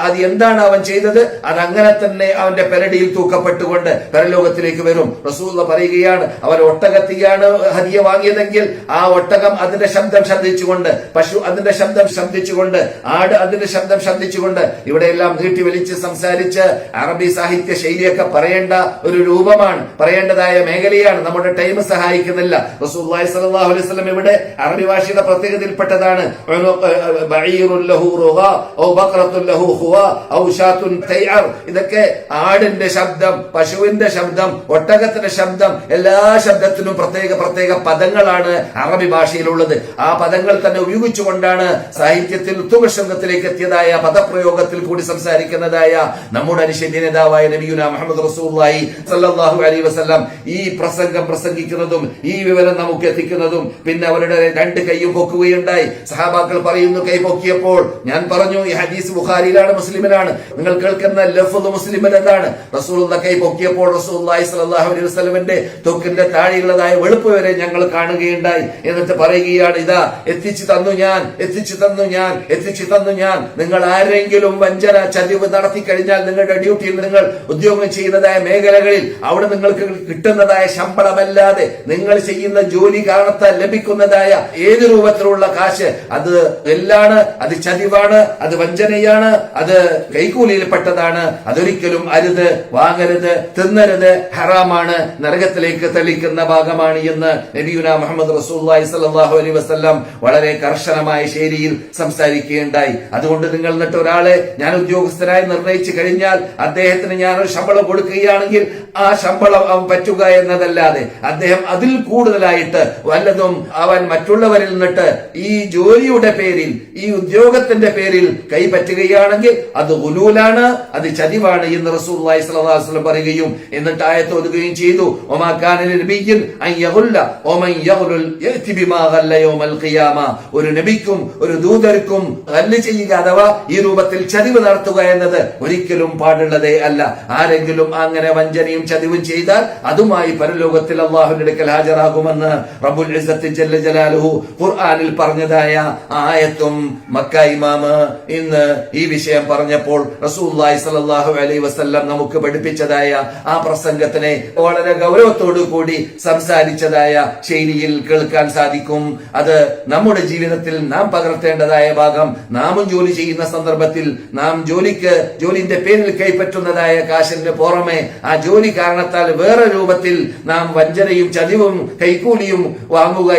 അത് എന്താണ് അവൻ ചെയ്തത്, അത് അങ്ങനെ തന്നെ അവന്റെ പെരടിയിൽ തൂക്കപ്പെട്ടുകൊണ്ട് പരലോകത്തിലേക്ക് വരും. റസൂൽ പറയുകയാണ്, അവൻ ഒട്ടകത്തെയാണ് ഹദിയ വാങ്ങിയതെങ്കിൽ ആ ഒട്ടകം അതിന്റെ ശബ്ദം ശബ്ദിച്ചുകൊണ്ട്, പശു അതിന്റെ ശബ്ദം ശബ്ദിച്ചുകൊണ്ട്, ആട് അതിന്റെ ശബ്ദം ശബ്ദിച്ചുകൊണ്ട്, ഇവിടെയെല്ലാം നീട്ടി വലിച്ച് സംസാരിച്ച് അറബി സാഹിത്യ ശൈലിയൊക്കെ പറയേണ്ട ഒരു രൂപമാണ്, പറയേണ്ടതായ മേഖലയാണ്. നമ്മുടെ ടൈം സഹായിക്കുന്നില്ല. റസൂലുള്ളാഹി സ്വല്ലല്ലാഹു അലൈഹി വസല്ലം ഇവിടെ അറബി ഭാഷയുടെ പ്രത്യേകതയിൽപ്പെട്ടതാണ്. ഇതൊക്കെ ആടിന്റെ ശബ്ദം, പശുവിന്റെ ശബ്ദം, ഒട്ടകത്തിന്റെ ശബ്ദം, എല്ലാ ശബ്ദത്തിനും പ്രത്യേക പ്രത്യേക പദങ്ങളാണ് അറബി ഭാഷയിലുള്ളത്. ആ പദങ്ങൾ തന്നെ ഉപയോഗിച്ചുകൊണ്ടാണ് സാഹിത്യത്തിൽ ഉത്തുംഗത്തിലേക്ക് എത്തിയതായ പദപ്രയോഗത്തിൽ കൂടി സംസാരിക്കുന്നതായ നമ്മുടെ അനുശേദ്യ നേതാവായ നബിയുന മുഹമ്മദ് റസൂലുള്ളാഹി സ്വല്ലല്ലാഹു അലൈഹി വസല്ലം ഈ പ്രസംഗം പ്രസംഗിക്കുന്നതും ഈ വിവരം നമുക്ക് എത്തിക്കുന്നതും പിന്നെ അവരുടെ രണ്ട് കൈയും പൊക്കുകയുണ്ടായി. സഹാബാക്കൾ പറയുന്നു, കൈ പൊക്കിയപ്പോൾ ഞാൻ പറഞ്ഞു, ഈ ഹദീസ് ബുഖാരിയിലാണ് മുസ്ലിമിലാണ്. നിങ്ങൾ കേൾക്കുന്ന ലഫ്ദ് മുസ്ലിമിലാണ്. റസൂലുള്ളാഹി കൈ പൊക്കിയപ്പോൾ റസൂലുള്ളാഹി സ്വല്ലല്ലാഹു അലൈഹി വസല്ലമിന്റെ തൊക്കിന്റെ താഴെയുള്ളതായ വെളുപ്പ് വരെ ഞങ്ങൾ കാണുകയുണ്ടായി. എന്നിട്ട് പറയുകയാണ്, ഇതാ എത്തിച്ചു തന്നു ഞാൻ, എത്തിച്ചു തന്നു ഞാൻ, എത്തിച്ചു തന്നു ഞാൻ. നിങ്ങൾ ആരെങ്കിലും വഞ്ചന ചതിവ് നടത്തി കഴിഞ്ഞാൽ നിങ്ങളുടെ ഡ്യൂട്ടിയിൽ നിങ്ങൾ ഉദ്യോഗം ചെയ്യുന്നതായ മേഖലകളിൽ അവിടെ നിങ്ങൾക്ക് കിട്ടുന്നതായ ശമ്പളമല്ലാതെ നിങ്ങൾ ചെയ്യുന്ന ജോലി കാരണത്താൽ ലഭിക്കുന്നതായ ഏത് രൂപത്തിലുള്ള കാശ്, അത് എല്ലാണ്, അത് ചതിവാണ്, അത് വഞ്ചനയാണ്, അത് കൈക്കൂലിയിൽപ്പെട്ടതാണ്. അതൊരിക്കലും അരുത്, വാങ്ങരുത്, തിന്നരുത്, ഹറാമാണ്, നരകത്തിലേക്ക് തെളിക്കുന്ന ഭാഗമാണ് എന്ന് നബിയുനാ മുഹമ്മദ് റസൂലുള്ളാഹി സ്വല്ലല്ലാഹു അലൈഹി വസല്ലം വളരെ കർശനമായ ശൈലിയിൽ സംസാരിക്കുകയുണ്ടായി. അതുകൊണ്ട് നിങ്ങൾ എന്നിട്ട് ഒരാളെ ഞാൻ ഉദ്യോഗസ്ഥനായി നിർണയിച്ചു കഴിഞ്ഞാൽ അദ്ദേഹത്തിന് ഞാനൊരു ശമ്പളം കൊടുക്കുകയാണെങ്കിൽ ആ ശമ്പളം അവൻ പറ്റുക എന്നതല്ലാതെ അദ്ദേഹം അതിൽ കൂടുതലായിട്ട് വല്ലതും അവൻ മറ്റുള്ളവരിൽ നിന്നിട്ട് ഈ ജോലിയുടെ പേരിൽ, ഈ ഉദ്യോഗത്തിന്റെ പേരിൽ കൈപ്പറ്റുകയാണെങ്കിൽ അത് ഗുലൂലാണ്, അത് ചതിവാണ് എന്ന് റസൂലുള്ളാഹി സ്വല്ലല്ലാഹു അലൈഹി വസല്ലം പറയുകയും എന്നിട്ട് ആയത്ത് ഓതുകയും ചെയ്തു, വമാ കാന ലിനബിയ്യിൻ അൻ യഗുല്ല വമൻ യഗ്ലുൽ യഅതി ബിമാ ഗല്ല യൗമൽ ഖിയാമ. ഒരു നബിക്കും ഒരു ദൂതർക്കും ഗല്ല് ചെയ്യുക അഥവാ ഈ രൂപത്തിൽ ചതിവ് നടത്തുക എന്നത് ഒരിക്കലും പാടുള്ളതേ അല്ല. ആരെങ്കിലും അങ്ങനെ വഞ്ചനയും ചതിവും ചെയ്താൽ അതുമായി പരലോകത്തിൽ അല്ലാഹുവിന്റെ അടുക്കൽ ഹാജരാകുമെന്ന് റബ്ബുൽ ഇസ്സത്തി ജല്ല ജലാലുഹു ഖുർആനിൽ പറഞ്ഞതായ ആയത്തും മക്ക ഇമാമ് ഇന്ന് ഈ വിഷയം പറഞ്ഞപ്പോൾ റസൂലുള്ളാഹി സ്വല്ലല്ലാഹു അലൈഹി വസല്ലം നമുക്ക് പഠിപ്പിച്ചതായ ആ പ്രസംഗത്തിനെ വളരെ ഗൗരവത്തോടു കൂടി സംസാരിച്ചതായ ശൈലിയിൽ കേൾക്കാൻ സാധിക്കും. അത് നമ്മുടെ ജീവിതത്തിൽ നാം പകർത്തേണ്ടതായ ഭാഗം, നാമും ജോലി ചെയ്യുന്ന സന്ദർഭത്തിൽ നാം ജോലിന്റെ പേരിൽ കൈപ്പറ്റുന്നതായ കാശിന്റെ പുറമെ ആ ജോലി കാരണത്താൽ വേറെ രൂപത്തിൽ നാം വഞ്ചനയും ചതിവും കൈക്കൂലിയും വാങ്ങുക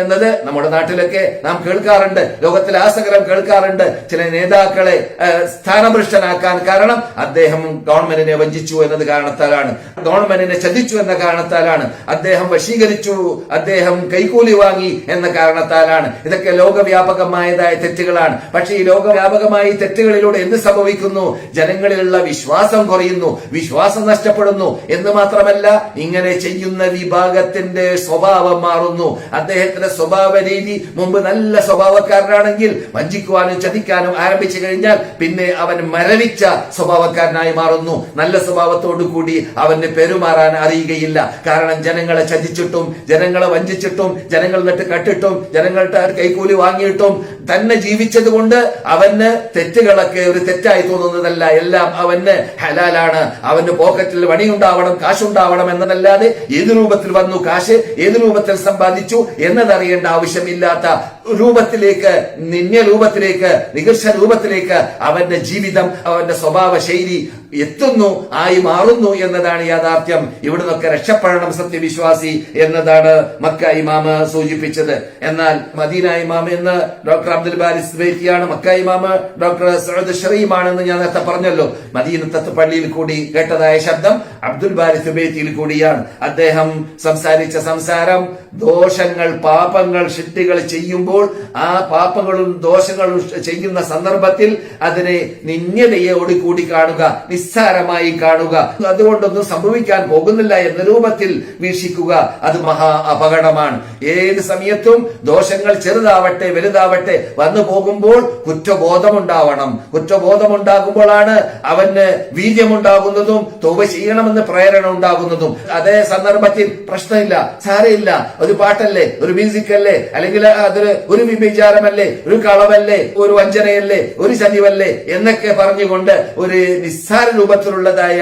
എന്നത് നമ്മുടെ നാട്ടിലൊക്കെ നാം കേൾക്കാറുണ്ട്, ലോകത്തിൽ ആസകലം കേൾക്കാറുണ്ട്. ചില നേതാക്കളെ സ്ഥാനഭ്രഷ്ടനാക്കാൻ കാരണം അദ്ദേഹം ഗവൺമെന്റിനെ വഞ്ചിച്ചു എന്നത് കാരണത്താലാണ്, ഗവൺമെന്റിനെ ചതിച്ചു എന്ന കാരണത്താലാണ്, അദ്ദേഹം വശീകരിച്ചു, അദ്ദേഹം കൈക്കൂലി വാങ്ങി എന്ന കാരണത്താലാണ്. ഇതൊക്കെ ലോകവ്യാപകമായതായ തെറ്റുകളാണ്. പക്ഷേ ഈ ലോകവ്യാപകമായ തെറ്റുകളിലൂടെ എന്ത് സംഭവിക്കുന്നു? ജനങ്ങളിലുള്ള വിശ്വാസം കുറയുന്നു, വിശ്വാസം നഷ്ടപ്പെടുന്നു എന്ന് മാത്രമല്ല ഇങ്ങനെ ചെയ്യുന്ന വിഭാഗത്തിന്റെ സ്വഭാവം മാറുന്നു. അദ്ദേഹത്തിന്റെ സ്വഭാവ രീതി മുമ്പ് നല്ല സ്വഭാവക്കാരനാണെങ്കിൽ വഞ്ചിക്കുവാനും ചതിക്കാനും ആരംഭിച്ചു കഴിഞ്ഞാൽ പിന്നെ അവൻ മരവിച്ച സ്വഭാവക്കാരനായി മാറുന്നു. നല്ല സ്വഭാവത്തോടു കൂടി അവന് പെരുമാറാൻ അറിയുകയില്ല. കാരണം ജനങ്ങളെ ചതിച്ചിട്ടും ജനങ്ങളെ വഞ്ചിച്ചിട്ടും ജനങ്ങൾ നിട്ട് കട്ടിട്ടും ജനങ്ങളുടെ കൈക്കൂലി വാങ്ങിയിട്ടും തന്നെ ജീവിച്ചത് കൊണ്ട് അവന് തെറ്റുകളൊക്കെ ഒരു തെറ്റായി തോന്നുന്നതല്ല, എല്ലാം അവന് ഹലാലാണ്. അവന്റെ പോക്കറ്റിൽ പണിയുണ്ടാവണം, കാശുണ്ടാവണം എന്നതല്ലാതെ ഏത് രൂപത്തിൽ വന്നു കാശ്, ഏത് രൂപത്തിൽ സമ്പാദിച്ചു എന്നതറിയേണ്ട ആവശ്യമില്ലാത്ത രൂപത്തിലേക്ക്, നിന്യ രൂപത്തിലേക്ക്, നികർഷ രൂപത്തിലേക്ക് അവന്റെ ജീവിതം, അവന്റെ സ്വഭാവ ശൈലി എത്തുന്നു, ആയി മാറുന്നു എന്നതാണ് യാഥാർത്ഥ്യം. ഇവിടുന്നൊക്കെ രക്ഷപ്പെടണം സത്യവിശ്വാസി എന്നതാണ് മക്ക ഇമാമ് സൂചിപ്പിച്ചത്. എന്നാൽ മദീന ഇമാം എന്ന് ഡോക്ടർ അബ്ദുൽ ബാരി സുബൈത്തിയാണ്, മക്ക ഇമാമ് ഡോക്ടർ സഅദ് ഷറീമാണെന്ന് ഞാൻ നേരത്തെ പറഞ്ഞല്ലോ. മദീനത്തെ പള്ളിയിൽ കൂടി കേട്ടതായ ശബ്ദം അബ്ദുൽ ബാരി സുബൈത്തിയിൽ കൂടിയാണ്. അദ്ദേഹം സംസാരിച്ച സംസാരം ദോഷങ്ങൾ, പാപങ്ങൾ, ശിട്ടികൾ ചെയ്യുമ്പോൾ ആ പാപങ്ങളും ദോഷങ്ങളും ചെയ്യുന്ന സന്ദർഭത്തിൽ അതിനെ നിന്യതയോട് കൂടി കാണുക, നിസ്സാരമായി കാണുക, അതുകൊണ്ടൊന്നും സംഭവിക്കാൻ പോകുന്നില്ല എന്ന രൂപത്തിൽ വീക്ഷിക്കുക. അത് മഹാ അപകടമാണ്. ഏത് സമയത്തും ദോഷങ്ങൾ ചെറുതാവട്ടെ വലുതാവട്ടെ വന്നു പോകുമ്പോൾ കുറ്റബോധമുണ്ടാവണം. കുറ്റബോധമുണ്ടാകുമ്പോഴാണ് അവന് വീര്യമുണ്ടാകുന്നതും തൗബ ചെയ്യണമെന്ന് പ്രേരണ ഉണ്ടാകുന്നതും. അതേ സന്ദർഭത്തിൽ പ്രശ്നമില്ല, സാരമില്ല, ഒരു പാട്ടല്ലേ, ഒരു മ്യൂസിക് അല്ലേ, അല്ലെങ്കിൽ അതൊരു ഒരു വിഭിചാരമല്ലേ, ഒരു കളവല്ലേ, ഒരു വഞ്ചനയല്ലേ, ഒരു ചതിവല്ലേ എന്നൊക്കെ പറഞ്ഞുകൊണ്ട് ഒരു നിസ്സാര രൂപത്തിലുള്ളതായ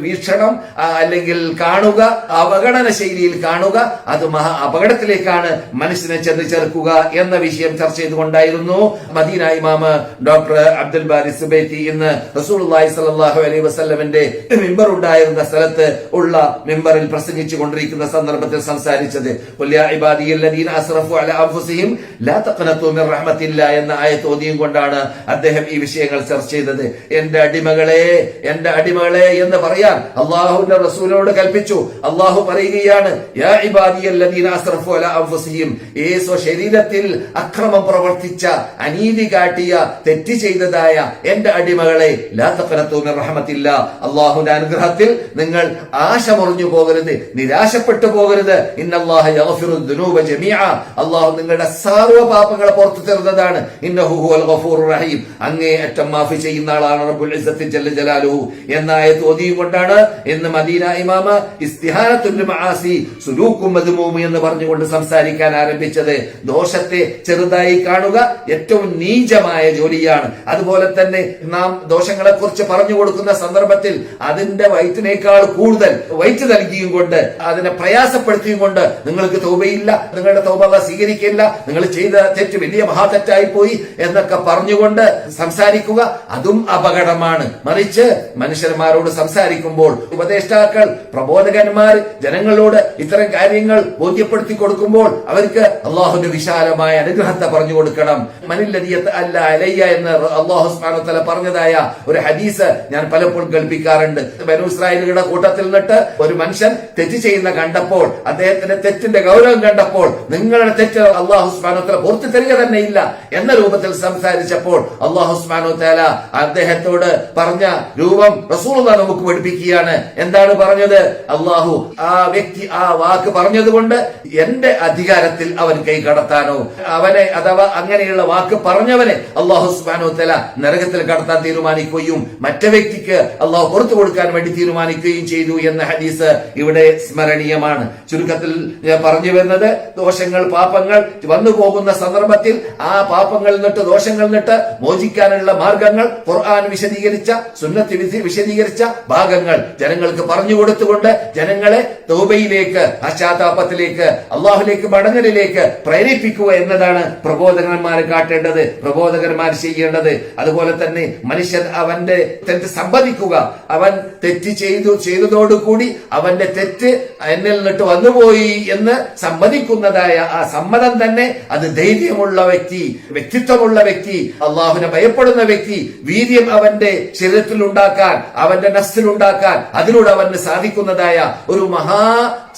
വീക്ഷണം അല്ലെങ്കിൽ കാണുക, അവഗണന ശൈലിയിൽ കാണുക, അത് മഹാ അപകടത്തിലേക്കാണ് മനുഷ്യനെ ചെന്ന് ചേർക്കുക എന്ന വിഷയം ചർച്ച ചെയ്തുകൊണ്ടായിരുന്നു മദീന ഇമാം ഡോക്ടർ അബ്ദുൽ ബാരി സുബൈത്തി ഇന്ന് റസൂലുള്ളാഹി സ്വല്ലല്ലാഹു അലൈഹി വസല്ലമിന്റെ മിമ്പർ ഉണ്ടായിരുന്ന സ്ഥലത്ത് ഉള്ള മിമ്പറിൽ പ്രസംഗിച്ചു കൊണ്ടിരിക്കുന്ന സന്ദർഭത്തിൽ സംസാരിച്ചത്. ഖുൽ യാ ഇബാദിയല്ലദീന അസ്റഫു അലാ അൻഫുസിഹിം ലാ തഖ്നതു മിർ റഹ്മത്തില്ലാഹി എന്ന ആയത്ത് ഓതിയും കൊണ്ടാണ് അദ്ദേഹം ഈ വിഷയങ്ങൾ ചർച്ച ചെയ്തത്. എന്റെ അടിമകളെ എന്ന് പറയാൻ അല്ലാഹുവിന്റെ റസൂലിനോട് കൽപ്പിച്ചു. അല്ലാഹു പറയുകയാണ്, യാ ഇബാദിയല്ലദീന അസ്റഫു അലാ അൻഫുസിഹിം, ഈ സ്വശരീരത്തിൽ അക്രമം പ്രവർത്തിച്ച, അനീതി കാട്ടിയ, തെറ്റ് ചെയ്തതായ എന്റെ അടിമകളെ ലാ തഖ്നതു മിർ റഹ്മത്തില്ലാഹ്, അല്ലാഹുവിന്റെ അനുഗ്രഹത്തിൽ നിങ്ങൾ ആശ മുറിഞ്ഞു പോകരുത്, നിരാശപ്പെട്ടു പോകരുത്. ഇന്നല്ലാഹ യഗ്ഫിറു ദുനൂബ ജമീഅ, അല്ലാഹു നിങ്ങളുടെ സർവ്വ പാപങ്ങളെ പുറത്തു തരുന്നതാണ്. ഇന്നഹു ഹുവൽ ഗഫൂറുർ റഹീം, അങ്ങേയറ്റം മാഫി ചെയ്യുന്ന ആളാണ് റബ്ബുൽ ഇസ്സത്തി ജല്ല ജലാലുഹു എന്ന ആയത്ത് ഓതിയും കൊണ്ടാണ് ഇന്ന് മദീന ഇമാമ ഇസ്തിഹാനത്തുൽ മആസി സുലൂക്കും മദ്മൂം എന്ന് പറഞ്ഞുകൊണ്ട് സംസാരിക്കാൻ ആരംഭിച്ചത്. ദോഷത്തെ ചെറുതായി കാണുക ഏറ്റവും നീചമായ ജോലിയാണ്. അതുപോലെ തന്നെ നാം ദോഷങ്ങളെ കുറിച്ച് പറഞ്ഞു കൊടുക്കുന്ന സന്ദർഭത്തിൽ അതിന്റെ വയറ്റിനേക്കാൾ കൂടുതൽ വയറ്റ് നൽകിയും കൊണ്ട്, അതിനെ പ്രയാസപ്പെടുത്തിയും കൊണ്ട്, നിങ്ങൾക്ക് തൗബയില്ല, നിങ്ങളുടെ തൗബ അല്ലാഹു സ്വീകരിക്കില്ല, നിങ്ങൾ ചെയ്ത തെറ്റ് വലിയ മഹാതെറ്റായി പോയി എന്നൊക്കെ പറഞ്ഞുകൊണ്ട് സംസാരിക്കുക, അതും അപകടമാണ്. മറിച്ച് മനുഷ്യന്മാരോട് സംസാരിക്കുമ്പോൾ ഉപദേഷ്ടാക്കൾ, പ്രബോധകന്മാർ ജനങ്ങളോട് ഇത്തരം കാര്യങ്ങൾ ബോധ്യപ്പെടുത്തി കൊടുക്കുമ്പോൾ അവർക്ക് അള്ളാഹുവിന്റെ വിശാലമായ അനുഗ്രഹത്തെ പറഞ്ഞു കൊടുക്കണം. മനില്ലദിയത്ത് അല്ല അലയ്യ എന്ന് അള്ളാഹു സുബ്ഹാനഹു വ തആല പറഞ്ഞതായ ഒരു ഹദീസ് ഞാൻ പലപ്പോഴും കേൾപ്പിക്കാറുണ്ട്. ബനൂ ഇസ്രായേലുകളുടെ കൂട്ടത്തിൽ നിന്നിട്ട് ഒരു മനുഷ്യൻ തെറ്റ് ചെയ്യുന്ന കണ്ടപ്പോൾ, അദ്ദേഹത്തിന്റെ തെറ്റിന്റെ ഗൗരവം കണ്ടപ്പോൾ, നിങ്ങളുടെ തെറ്റ് അള്ളാഹു സുബ്ഹാനഹു വ തആല പുറത്തു തരിക തന്നെ ഇല്ല എന്ന രൂപത്തിൽ സംസാരിച്ചപ്പോൾ അള്ളാഹു സുബ്ഹാനഹു വ തആല അദ്ദേഹത്തോട് പറഞ്ഞ രൂപം റസൂലുള്ളാഹി നമുക്ക് പഠിപ്പിക്കുകയാണ്. എന്താണ് പറഞ്ഞത്? അള്ളാഹു ആ വ്യക്തി ആ വാക്ക് പറഞ്ഞതുകൊണ്ട് എന്റെ അധികാരത്തിൽ അവൻ കൈ കടത്താനോ, അവനെ അഥവാ അങ്ങനെയുള്ള വാക്ക് പറഞ്ഞവനെ അള്ളാഹു സുബ്ഹാനഹു വ തആല നരകത്തിൽ കടത്താൻ തീരുമാനിക്കുകയും മറ്റേ വ്യക്തിക്ക് അള്ളാഹു പുറത്തു കൊടുക്കാൻ വേണ്ടി തീരുമാനിക്കുകയും ചെയ്തു എന്ന ഹദീസ് ഇവിടെ സ്മരണീയമാണ്. ചുരുക്കത്തിൽ പറഞ്ഞു വരുന്നത്, ദോഷങ്ങൾ, പാപങ്ങൾ വന്നു പോകുന്ന സന്ദർഭത്തിൽ ആ പാപങ്ങളിൽ നിന്നിട്ട്, ദോഷങ്ങളിൽ നിന്നിട്ട് മോചിക്കാനുള്ള മാർഗങ്ങൾ ഖുർആൻ വിശദീകരിച്ച, സുന്നത്ത് വിശദീകരിച്ച ഭാഗങ്ങൾ ജനങ്ങൾക്ക് പറഞ്ഞു കൊടുത്തുകൊണ്ട് ജനങ്ങളെ തൗബയിലേക്ക്, പശ്ചാത്താപത്തിലേക്ക്, അള്ളാഹുലേക്ക് മടങ്ങലിലേക്ക് പ്രേരിപ്പിക്കുക എന്നതാണ് പ്രബോധകന്മാർ കാട്ടേണ്ടത്, പ്രബോധകന്മാർ ചെയ്യേണ്ടത്. അതുപോലെ തന്നെ മനുഷ്യൻ അവന്റെ തെറ്റ് സമ്മതിക്കുക. അവൻ തെറ്റ് ചെയ്തതോടുകൂടി അവന്റെ തെറ്റ് എന്നിൽ നിന്നിട്ട് വന്നുപോയി എന്ന് സമ്മതിക്കുന്നതായ ആ സമ്മതം തന്നെ അത് ധൈര്യമുള്ള വ്യക്തി, വ്യക്തിത്വമുള്ള വ്യക്തി, അള്ളാഹുവിനെ ഭയപ്പെടുന്ന വ്യക്തി, വീര്യം അവന്റെ ശരീരത്തിൽ ഉണ്ടാക്കാൻ, അവന്റെ നഫ്സിലുണ്ടാക്കാൻ അതിലൂടെ അവന് സാധിക്കുന്നതായ ഒരു മഹാ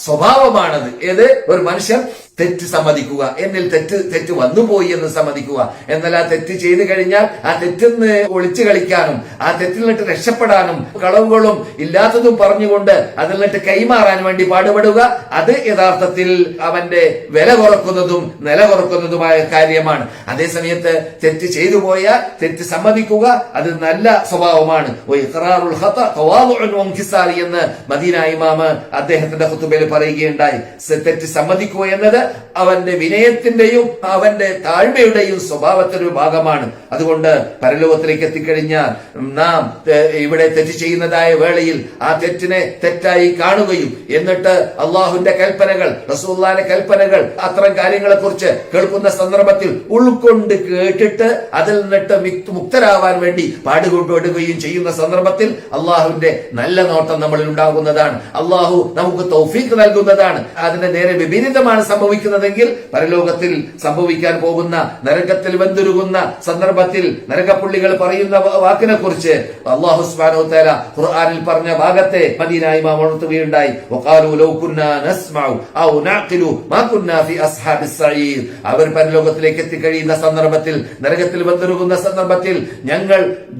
സ്വഭാവമാണത്. ഏത്? ഒരു മനുഷ്യൻ തെറ്റ് സമ്മതിക്കുക, എന്നിൽ തെറ്റ് വന്നുപോയി എന്ന് സമ്മതിക്കുക. എന്നാൽ ആ തെറ്റ് ചെയ്തു കഴിഞ്ഞാൽ ആ തെറ്റിൽ നിന്ന് ഒളിച്ചു കളിക്കാനും ആ തെറ്റിൽ നിന്നിട്ട് രക്ഷപ്പെടാനും കളവുകളും ഇല്ലാത്തതും പറഞ്ഞുകൊണ്ട് അതിൽ നിന്നിട്ട് കൈമാറാൻ വേണ്ടി പാടുപെടുക, അത് യഥാർത്ഥത്തിൽ അവന്റെ വില കുറക്കുന്നതും നില കുറക്കുന്നതുമായ കാര്യമാണ്. അതേസമയത്ത് തെറ്റ് ചെയ്തു പോയാൽ തെറ്റ് സമ്മതിക്കുക അത് നല്ല സ്വഭാവമാണ്. എന്ന് മദീന ഇമാം അദ്ദേഹത്തിന്റെ ഖുതുബയിൽ പറയുകയുണ്ടായി. തെറ്റ് സമ്മതിക്കുക എന്നത് അവന്റെ വിനയത്തിന്റെയും അവന്റെ താഴ്മയുടെയും സ്വഭാവത്തിന്റെ ഒരു ഭാഗമാണ്. അതുകൊണ്ട് പരലോകത്തിലേക്ക് എത്തിക്കഴിഞ്ഞാൽ നാം ഇവിടെ തെറ്റ് ചെയ്യുന്നതായ വേളയിൽ ആ തെറ്റിനെ തെറ്റായി കാണുകയും എന്നിട്ട് അള്ളാഹുവിന്റെ കൽപ്പനകൾ, റസൂലുള്ളാഹിന്റെ കൽപ്പനകൾ, അത്തരം കാര്യങ്ങളെ കുറിച്ച് കേൾക്കുന്ന സന്ദർഭത്തിൽ ഉൾക്കൊണ്ട് കേട്ടിട്ട് അതിൽ നിന്നിട്ട് മുക്തരാവാൻ വേണ്ടി പാടുകൊണ്ടുവിടുകയും ചെയ്യുന്ന സന്ദർഭത്തിൽ അള്ളാഹുവിന്റെ നല്ല നോട്ടം നമ്മളിൽ ഉണ്ടാകുന്നതാണ്. അള്ളാഹു നമുക്ക് തൗഫീഖ് നൽകുന്നതാണ്. അതിന്റെ നേരെ വിപരീതമാണ് സംഭവിക്കുന്നതെങ്കിൽ പരലോകത്തിൽ സംഭവിക്കാൻ പോകുന്ന നരകത്തിൽ വെന്തുരുകുന്ന സന്ദർഭത്തിൽ നരകപ്പുള്ളികൾ പറയുന്ന വാക്കിനെ കുറിച്ച് അല്ലാഹു സുബ്ഹാനഹു വ തആല ഖുർആനിൽ പറഞ്ഞ ഭാഗത്തെ മദീന ഇമാം ഇമാം ഉണർത്തുകയുണ്ടായി. വഖാലു ലൗ കുന്നാ നസ്മഉ ഔ നഅഖിലു മാ കുന്നാ ഫി അസ്ഹാബിസ് സഈർ. അവർ പരലോകത്തിലേക്ക് എത്തിക്കഴിയുന്ന സന്ദർഭത്തിൽ, നരകത്തിൽ വന്നിരുന്ന സന്ദർഭത്തിൽ,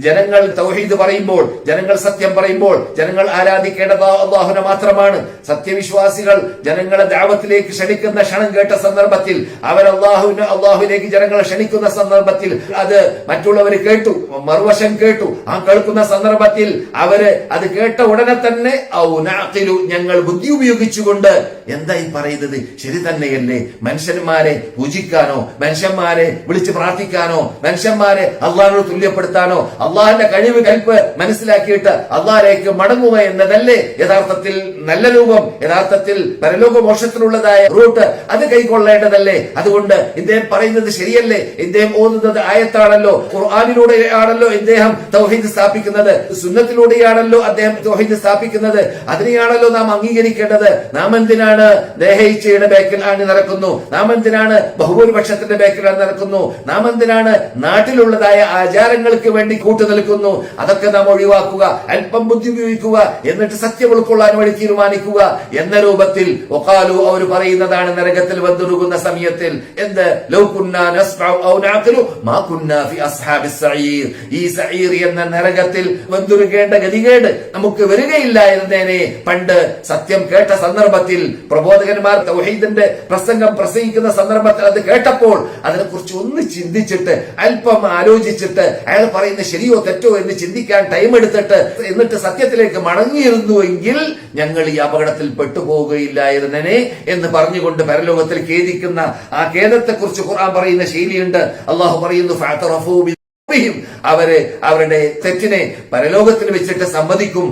ജനങ്ങൾ തൗഹീദ് പറയുമ്പോൾ, ജനങ്ങൾ സത്യം പറയുമ്പോൾ, ജനങ്ങൾ ആരാധിക്കേണ്ടത് അല്ലാഹുവിനെ മാത്രമാണ്. സത്യവിശ്വാസികൾ ജനങ്ങളെ ദഅവത്തിലേക്ക് ക്ഷണിക്കുന്ന ക്ഷണം കേട്ട സന്ദർഭത്തിൽ, അവർ അല്ലാഹുവിലേക്ക് ജനങ്ങളെ ക്ഷണിക്കുന്ന സന്ദർഭത്തിൽ അത് മറ്റുള്ളവർ കേട്ടു, മറുവശം കേട്ടു. ആ കേൾക്കുന്ന സന്ദർഭത്തിൽ അവര് അത് കേട്ട ഉടനെ തന്നെ ഔ നഅഖിലു, ഞങ്ങൾ ബുദ്ധി ഉപയോഗിച്ചുകൊണ്ട് എന്തായി പറയുന്നത് ശരി തന്നെയല്ലേ, മനുഷ്യന്മാരെ പൂജിക്കാനോ, മനുഷ്യന്മാരെ വിളിച്ച് പ്രാർത്ഥിക്കാനോ, മനുഷ്യന്മാരെ അള്ളാഹിനോട് തുല്യപ്പെടുത്താനോ, അള്ളാഹിന്റെ കഴിവ് കൽപ്പ് മനസ്സിലാക്കിയിട്ട് അള്ളാഹിലേക്ക് മടങ്ങുക എന്നതല്ലേ യഥാർത്ഥത്തിൽ നല്ല രൂപം, യഥാർത്ഥത്തിൽ പരലോക മോക്ഷത്തിലുള്ളതായ റൂട്ട്, അത് കൈക്കൊള്ളേണ്ടതല്ലേ. അതുകൊണ്ട് ഇദ്ദേഹം പറയുന്നത് ശരിയല്ലേ, ഇദ്ദേഹം ഓതുന്നത് ആയത്താണല്ലോ, ഖുർആനിലൂടെയാണല്ലോ ഇദ്ദേഹം തൗഹീദ് സ്ഥാപിക്കുന്നത്, സുന്നത്തിലൂടെയാണല്ലോ അദ്ദേഹം തൗഹീദ് സ്ഥാപിക്കുന്നത്. അതിനെയാണല്ലോ നാം അംഗീകരിക്കേണ്ടത്. നാം എന്തിനാണ് ദേഹയിച്ചയുടെ ബേക്കിൽ ആണ് നടക്കുന്നു? നാം എന്തിനാണ് ബഹുഭൂരിപക്ഷത്തിന്റെ ബേക്കിൽ നടക്കുന്നു? നാം എന്തിനാണ് നാട്ടിലുള്ളതായ ആചാരങ്ങൾക്ക് വേണ്ടി കൂട്ടുനിൽക്കുന്നു? അതൊക്കെ നാം ഒഴിവാക്കുക, അല്പം ബുദ്ധി ഉപയോഗിക്കുക, എന്നിട്ട് സത്യം ഉൾക്കൊള്ളാൻ വേണ്ടി തീരുമാനിക്കുക എന്ന രൂപത്തിൽ വഖാലു, അവർ പറയുന്നതാണ് നരകത്തിൽ വന്നിരുന്ന സമയത്തിൽ, എന്ത് ലൗ കുന്നാ നസ്മഉ ഔ നഅഖിലു മാ കുന്നാ ഫി അസ്ഹാബിസ് സഈർ. ഈ സഈർ എന്ന നരകത്തിൽ വന്നിരുകേണ്ട ഗതികേട് നമുക്ക് വരികയില്ലായിരുന്നേനെ. പണ്ട് സത്യം കേട്ട സന്ദർഭത്തിൽ, പ്രബോധകന്മാർ തൗഹീദിന്റെ പ്രസംഗിക്കുന്ന സന്ദർഭത്തിൽ അത് കേട്ടപ്പോൾ അതിനെക്കുറിച്ച് ഒന്ന് ചിന്തിച്ചിട്ട്, അല്പം ആലോചിച്ചിട്ട്, അയാൾ പറയുന്നത് ശരിയോ തെറ്റോ എന്ന് ചിന്തിക്കാൻ ടൈം എടുത്തിട്ട് എന്നിട്ട് സത്യത്തിലേക്ക് മടങ്ങിയിരുന്നുവെങ്കിൽ ഞങ്ങൾ ഈ അപകടത്തിൽ പെട്ടുപോകുകയില്ലായിരുന്നേ എന്ന് പറഞ്ഞുകൊണ്ട് പരലോകത്തിൽ ഖേദിക്കുന്ന ആ ഖേദത്തെ കുറിച്ച് ഖുർആൻ പറയുന്ന ശൈലിയുണ്ട്. അള്ളാഹു പറയുന്നു ഫഅതറഫൂ അവര് അവരുടെ തെറ്റിനെ പരലോകത്തിൽ വെച്ചിട്ട് സമ്മതിക്കും.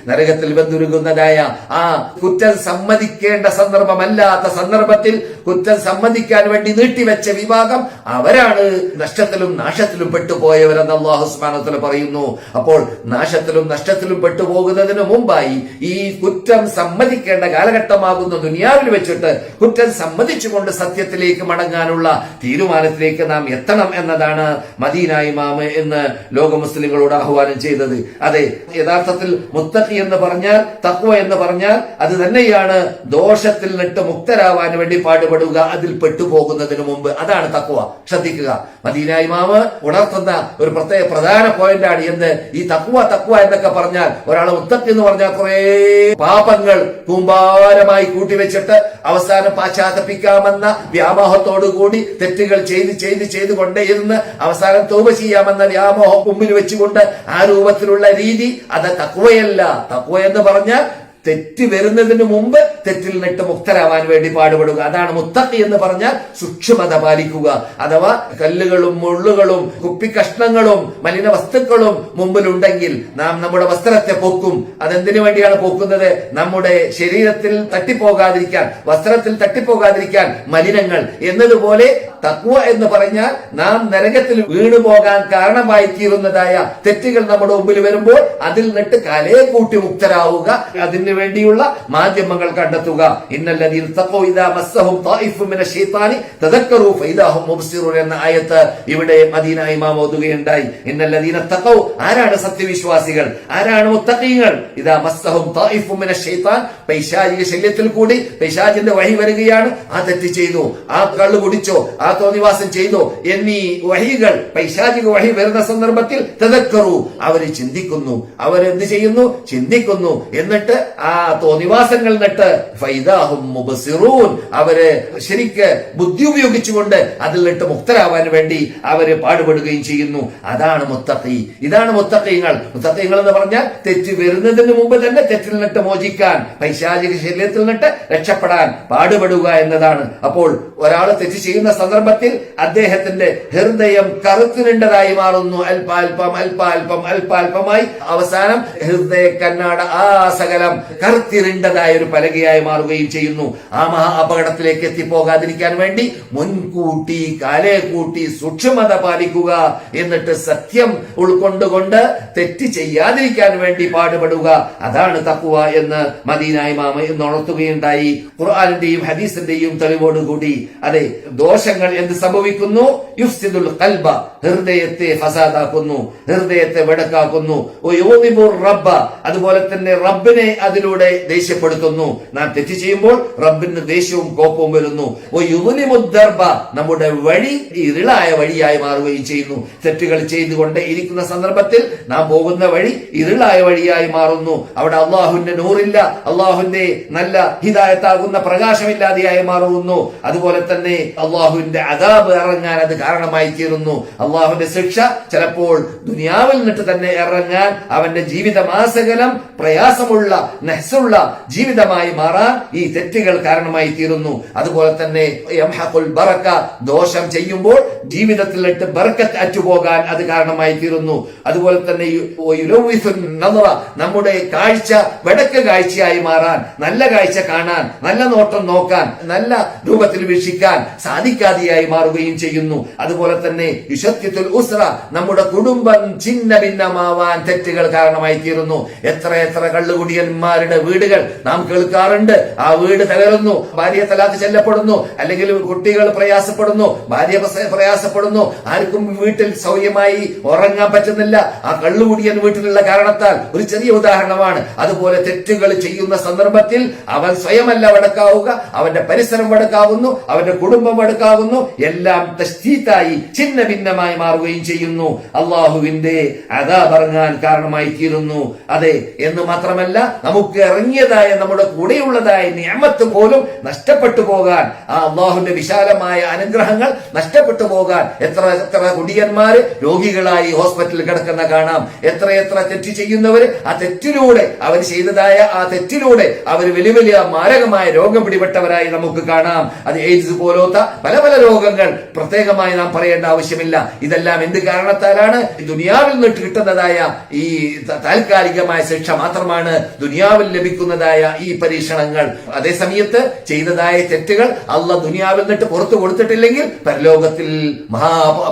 നരകത്തിൽ വന്നുരുകുന്നതായ ആ കുറ്റം സമ്മതിക്കേണ്ട സന്ദർഭമല്ലാത്ത സന്ദർഭത്തിൽ കുറ്റം സമ്മതിക്കാൻ വേണ്ടി നീട്ടിവെച്ച വിഭാഗം അവരാണ് നഷ്ടത്തിലും നാശത്തിലും പെട്ടുപോയവരെന്ന് അല്ലാഹു സുബ്ഹാനഹു വ തആല പറയുന്നു. അപ്പോൾ നാശത്തിലും നഷ്ടത്തിലും പെട്ടുപോകുന്നതിന് മുമ്പായി ഈ കുറ്റം സമ്മതിക്കേണ്ട കാലഘട്ടമാകുന്ന ദുനിയാവിൽ വെച്ചിട്ട് കുറ്റം സമ്മതിച്ചുകൊണ്ട് സത്യത്തിലേക്ക് മടങ്ങാനുള്ള തീരുമാനത്തിലേക്ക് നാം എത്തണം എന്നതാണ് മദീന ഇമാമ് എന്ന് ലോക മുസ്ലിങ്ങളോട് ആഹ്വാനം ചെയ്തത്. അതെ, യഥാർത്ഥത്തിൽ മുത്തഖി എന്ന് പറഞ്ഞാൽ, തഖ്വ എന്ന് പറഞ്ഞാൽ അത് തന്നെയാണ് ദോഷത്തിൽ നിട്ട് മുക്തരാവാൻ വേണ്ടി പാടുപെടുക, അതിൽ പെട്ടുപോകുന്നതിന് മുമ്പ്. അതാണ് തഖ്വ. ശ്രദ്ധിക്കുക, മദീന ഇമാമ് ഉണർത്തുന്ന ഒരു പ്രധാന പോയിന്റാണ് എന്ത്, ഈ തഖ്വ എന്നൊക്കെ പറഞ്ഞാൽ, ഒരാൾ മുത്തഖി എന്ന് പറഞ്ഞാൽ കുറെ പാപങ്ങൾ കൂമ്പാരമായി കൂട്ടിവെച്ചിട്ട് അവസാനം പാശ്ചാത്തപിക്കാമെന്ന വ്യാമോഹത്തോടുകൂടി തെറ്റുകൾ ചെയ്തുകൊണ്ടേയിരുന്ന് അവസാനം തൗബ ചെയ്യാമെന്ന വ്യാമോഹം മുമ്പിൽ വെച്ചുകൊണ്ട് ആ രൂപത്തിലുള്ള രീതി അത് തഖ്വയല്ല. തഖ്വ എന്ന് പറഞ്ഞാൽ തെറ്റ് വരുന്നതിന് മുമ്പ് തെറ്റിൽ നിട്ട് മുക്തരാവാൻ വേണ്ടി പാടുപെടുക. അതാണ് മുത്തഖി എന്ന് പറഞ്ഞാൽ സൂക്ഷ്മത പാലിക്കുക. അഥവാ കല്ലുകളും മുള്ളുകളും കുപ്പിക്കഷ്ണങ്ങളും മലിന വസ്തുക്കളും മുമ്പിലുണ്ടെങ്കിൽ നാം നമ്മുടെ വസ്ത്രത്തെ പൊക്കും. അതെന്തിനു വേണ്ടിയാണ് പൊക്കുന്നത്? നമ്മുടെ ശരീരത്തിൽ തട്ടിപ്പോകാതിരിക്കാൻ, വസ്ത്രത്തിൽ തട്ടിപ്പോകാതിരിക്കാൻ മലിനങ്ങൾ എന്നതുപോലെ തഖ്വ എന്ന് പറഞ്ഞാൽ നാം നരകത്തിൽ വീണുപോകാൻ കാരണമായി തീരുന്നതായ തെറ്റുകൾ നമ്മുടെ മുമ്പിൽ വരുമ്പോൾ അതിൽ നിട്ട് കലയെ കൂട്ടി മുക്തരാവുക, അതിന് വേണ്ടിയുള്ള മാധ്യമങ്ങൾ കണ്ടെത്തുക. ഇന്നല്ലദീന തഖൗ ഇദാ മസ്സഹും ത്വായിഫുൻ മിനശ് ശൈത്താനി തദക്കറു ഫഇദാ ഹും മുബ്സിറൂൻ എന്ന ആയത്ത് ഇവിടെ മദീന ഇമാം ഓതുകയുണ്ടായി. ഇന്നല്ലദീന തഖൗ, ആരാണ് സത്യവിശ്വാസികൾ, ആരാണ് മുത്തഖീങ്ങൾ? ഇദാ മസ്സഹും ത്വായിഫുൻ മിനശ് ശൈത്താൻ, പൈശാചിക ശല്യത്തിൽ കൂടി പൈശാചിന്റെ വഹി വരികയാണ്, ആ തെറ്റ് ചെയ്തു, ആ കള്ളു കുടിച്ചോ, ആ തോന്നിവാസം ചെയ്തോ എന്നീ വഹികൾ, പൈശാചിക വഹി വരുന്ന സന്ദർഭത്തിൽ തദക്കറു, അവര് ചിന്തിക്കുന്നു, അവരെന്ത് ചെയ്യുന്നു? ചിന്തിക്കുന്നു. എന്നിട്ട് ആ തോന്നിവാസങ്ങൾ നട്ട് ഫൈദാഹും മുബ്സിറൂൻ, അവര് ശരിക്ക് ബുദ്ധി ഉപയോഗിച്ചുകൊണ്ട് അതിൽ നിട്ട് മുക്തരാവാൻ വേണ്ടി അവര് പാടുപെടുകയും ചെയ്യുന്നു. അതാണ് മുത്തഖി. ഇതാണ് മുത്തഖീങ്ങൾ. മുത്തഖീങ്ങൾ എന്ന് പറഞ്ഞാൽ തെറ്റ് വരുന്നതിന് മുമ്പ് തന്നെ തെറ്റിൽ നിട്ട് മോചിക്കാൻ, പൈശാചിക ശല്യത്തിൽ നിട്ട് രക്ഷപ്പെടാൻ പാടുപെടുക എന്നതാണ്. അപ്പോൾ ഒരാൾ തെറ്റ് ചെയ്യുന്ന സന്ദർഭത്തിൽ അദ്ദേഹത്തിന്റെ ഹൃദയം കറുത്തിരണ്ടതായി മാറുന്നു. അല്പാൽപമായി അവസാനം ഹൃദയ കണ്ണാട ആ സകലം കറുത്തിരണ്ടതായ ഒരു പലകയായി മാറുകയും ചെയ്യുന്നു. ആ മഹാ അപകടത്തിലേക്ക് എത്തിപ്പോകാതിരിക്കാൻ വേണ്ടി മുൻകൂട്ടി കാലേ കൂട്ടി സൂക്ഷ്മത പാലിക്കുക, എന്നിട്ട് സത്യം ഉൾക്കൊണ്ടുകൊണ്ട് തെറ്റ് ചെയ്യാതിരിക്കാൻ വേണ്ടി പാടുപെടുക. അതാണ് തഖ്വ എന്ന് മദീന ഇമാം ഉണർത്തുകയുണ്ടായി. ഖുർആനിന്റെയും ഹദീസിന്റെയും തെളിവോടുകൂടി. അതെ, ദോഷങ്ങൾ എന്ത് സംഭവിക്കുന്നു? യുഫ്സിദുൽ ഖൽബ, ഹൃദയത്തെ ഫസാദാക്കുന്നു, ഹൃദയത്തെ വെടക്കാക്കുന്നു. റബ്ബ, അതുപോലെ തന്നെ റബ്ബിനെ അതിലൂടെ ദേഷ്യപ്പെടുത്തുന്നു. നാം തെറ്റ് ചെയ്യുമ്പോൾ റബ്ബിന് ദേഷ്യവും കോപവും വരുന്നു. നമ്മുടെ വഴി ഇരുളായ വഴിയായി മാറുകയും ചെയ്യുന്നു. തെറ്റുകൾ ചെയ്തുകൊണ്ട് ഇരിക്കുന്ന സന്ദർഭത്തിൽ നാം പോകുന്ന വഴി ഇരുളായ വഴിയായി മാറുന്നു. അവിടെ അള്ളാഹുവിന്റെ നൂറില്ല, അള്ളാഹുവിന്റെ നല്ല ഹിദായത്താകുന്ന പ്രകാശമില്ലാതെയായി മാറുന്നു. അതുപോലെ തന്നെ അള്ളാഹുവിന്റെ അദാബ് ഇറങ്ങാൻ അത് കാരണമായി തീരുന്നു. അള്ളാഹുവിന്റെ ശിക്ഷ ചിലപ്പോൾ ദുനിയാവിൽ നിന്നിട്ട് തന്നെ ഇറങ്ങാൻ, അവന്റെ ജീവിതമാസകലം പ്രയാസമുള്ള നഹ്സുള്ള ജീവിതമായി മാറാൻ ഈ തെറ്റുകൾ കാരണമായി തീരുന്നു. അതുപോലെ തന്നെ യംഹഖുൽ ബറക, ദോഷം ചെയ്യുമ്പോൾ ജീവിതത്തിലിട്ട് ബർക്കത്ത് അറ്റുപോകാൻ അത് കാരണമായി തീരുന്നു. അതുപോലെ തന്നെ നമ്മുടെ കാഴ്ച വടക്ക് കാഴ്ചയായി മാറാൻ, നല്ല കാഴ്ച കാണാൻ, നല്ല നോട്ടം നോക്കാൻ, നല്ല രൂപത്തിൽ വീക്ഷിക്കാൻ സാധിക്കാതെയായി മാറുകയും ചെയ്യുന്നു. അതുപോലെ തന്നെ യുശത്തിത്തുൽ ഉസ്ര, നമ്മുടെ കുടുംബം ഛിന്ന ഭിന്നമാവാൻ തെറ്റുകൾ കാരണമായി തീരുന്നു. എത്ര കള്ളുകുടിയന്മാരുടെ വീടുകൾ നാം കേൾക്കാറുണ്ട്. ആ വീട് തകരുന്നു, ഭാര്യ തലാഖ് ചെല്ലപ്പെടുന്നു, അല്ലെങ്കിൽ കുട്ടികൾ പ്രയാസപ്പെടുന്നു, ഭാര്യ പ്രയാസപ്പെടുന്നു, ആർക്കും വീട്ടിൽ സൗര്യമായി ഉറങ്ങാൻ പറ്റുന്നില്ല. ആ കള്ളുകുടിയൻ വീട്ടിലുള്ള കാരണത്താൽ ഒരു ചെറിയ ഉദാഹരണമാണ്. അതുപോലെ തെറ്റുകൾ ചെയ്യുന്ന സന്ദർഭത്തിൽ അവൻ സ്വയമല്ല വടക്കാവുക, അവന്റെ പരിസരം വടക്കാവുന്നു, അവന്റെ കുടുംബം വടക്കാവുന്നു, എല്ലാം തശ്തീത്തായി ഛിന്ന ഭിന്നമായി മാറുകയും ചെയ്യുന്നു. അള്ളാഹുവിന്റെ അദാബ് ഇറങ്ങാൻ കാരണമായി തീരുന്നു. അതെ, എന്ന് മാത്രമല്ല, നമുക്ക് ഇറങ്ങിയതായ നമ്മുടെ കൂടെയുള്ളതായ നിഅമത്ത് പോലും നഷ്ടപ്പെട്ടു പോകാൻ, ആ അള്ളാഹുവിന്റെ വിശാലമായ അനുഗ്രഹങ്ങൾ നഷ്ടപ്പെട്ടു പോകാൻ എത്ര കുടിയന്മാര് രോഗികളായി ഹോസ്പിറ്റലിൽ കിടക്കുന്ന കാണാം. എത്ര തെറ്റ് ചെയ്യുന്നവര് ആ തെറ്റിലൂടെ അവർ ചെയ്തതായ ആ തെറ്റിലൂടെ അവർ വലിയ മാരകമായ രോഗം പിടിപെട്ടവരായി നമുക്ക് കാണാം. അത് എയ്ഡ്സ് പോലത്തെ പല രോഗങ്ങൾ പ്രത്യേകമായി നാം പറയേണ്ട ആവശ്യമില്ല. ഇതെല്ലാം എന്ത് കാരണത്താലാണ്? ദുനിയാവിൽ നിന്ന് കിട്ടുന്നതായ ഈ താൽക്കാലികമായ ശിക്ഷ മാത്രമാണ് ദുനിയാവിൽ ലഭിക്കുന്നതായ ഈ പരീക്ഷണങ്ങൾ. അതേ സമയത്ത് ചെയ്തതായ തെറ്റുകൾ അള്ളാഹ് ദുനിയാവിൽ നിന്നിട്ട് പുറത്തു കൊടുത്തിട്ടില്ലെങ്കിൽ പരലോകത്തിൽ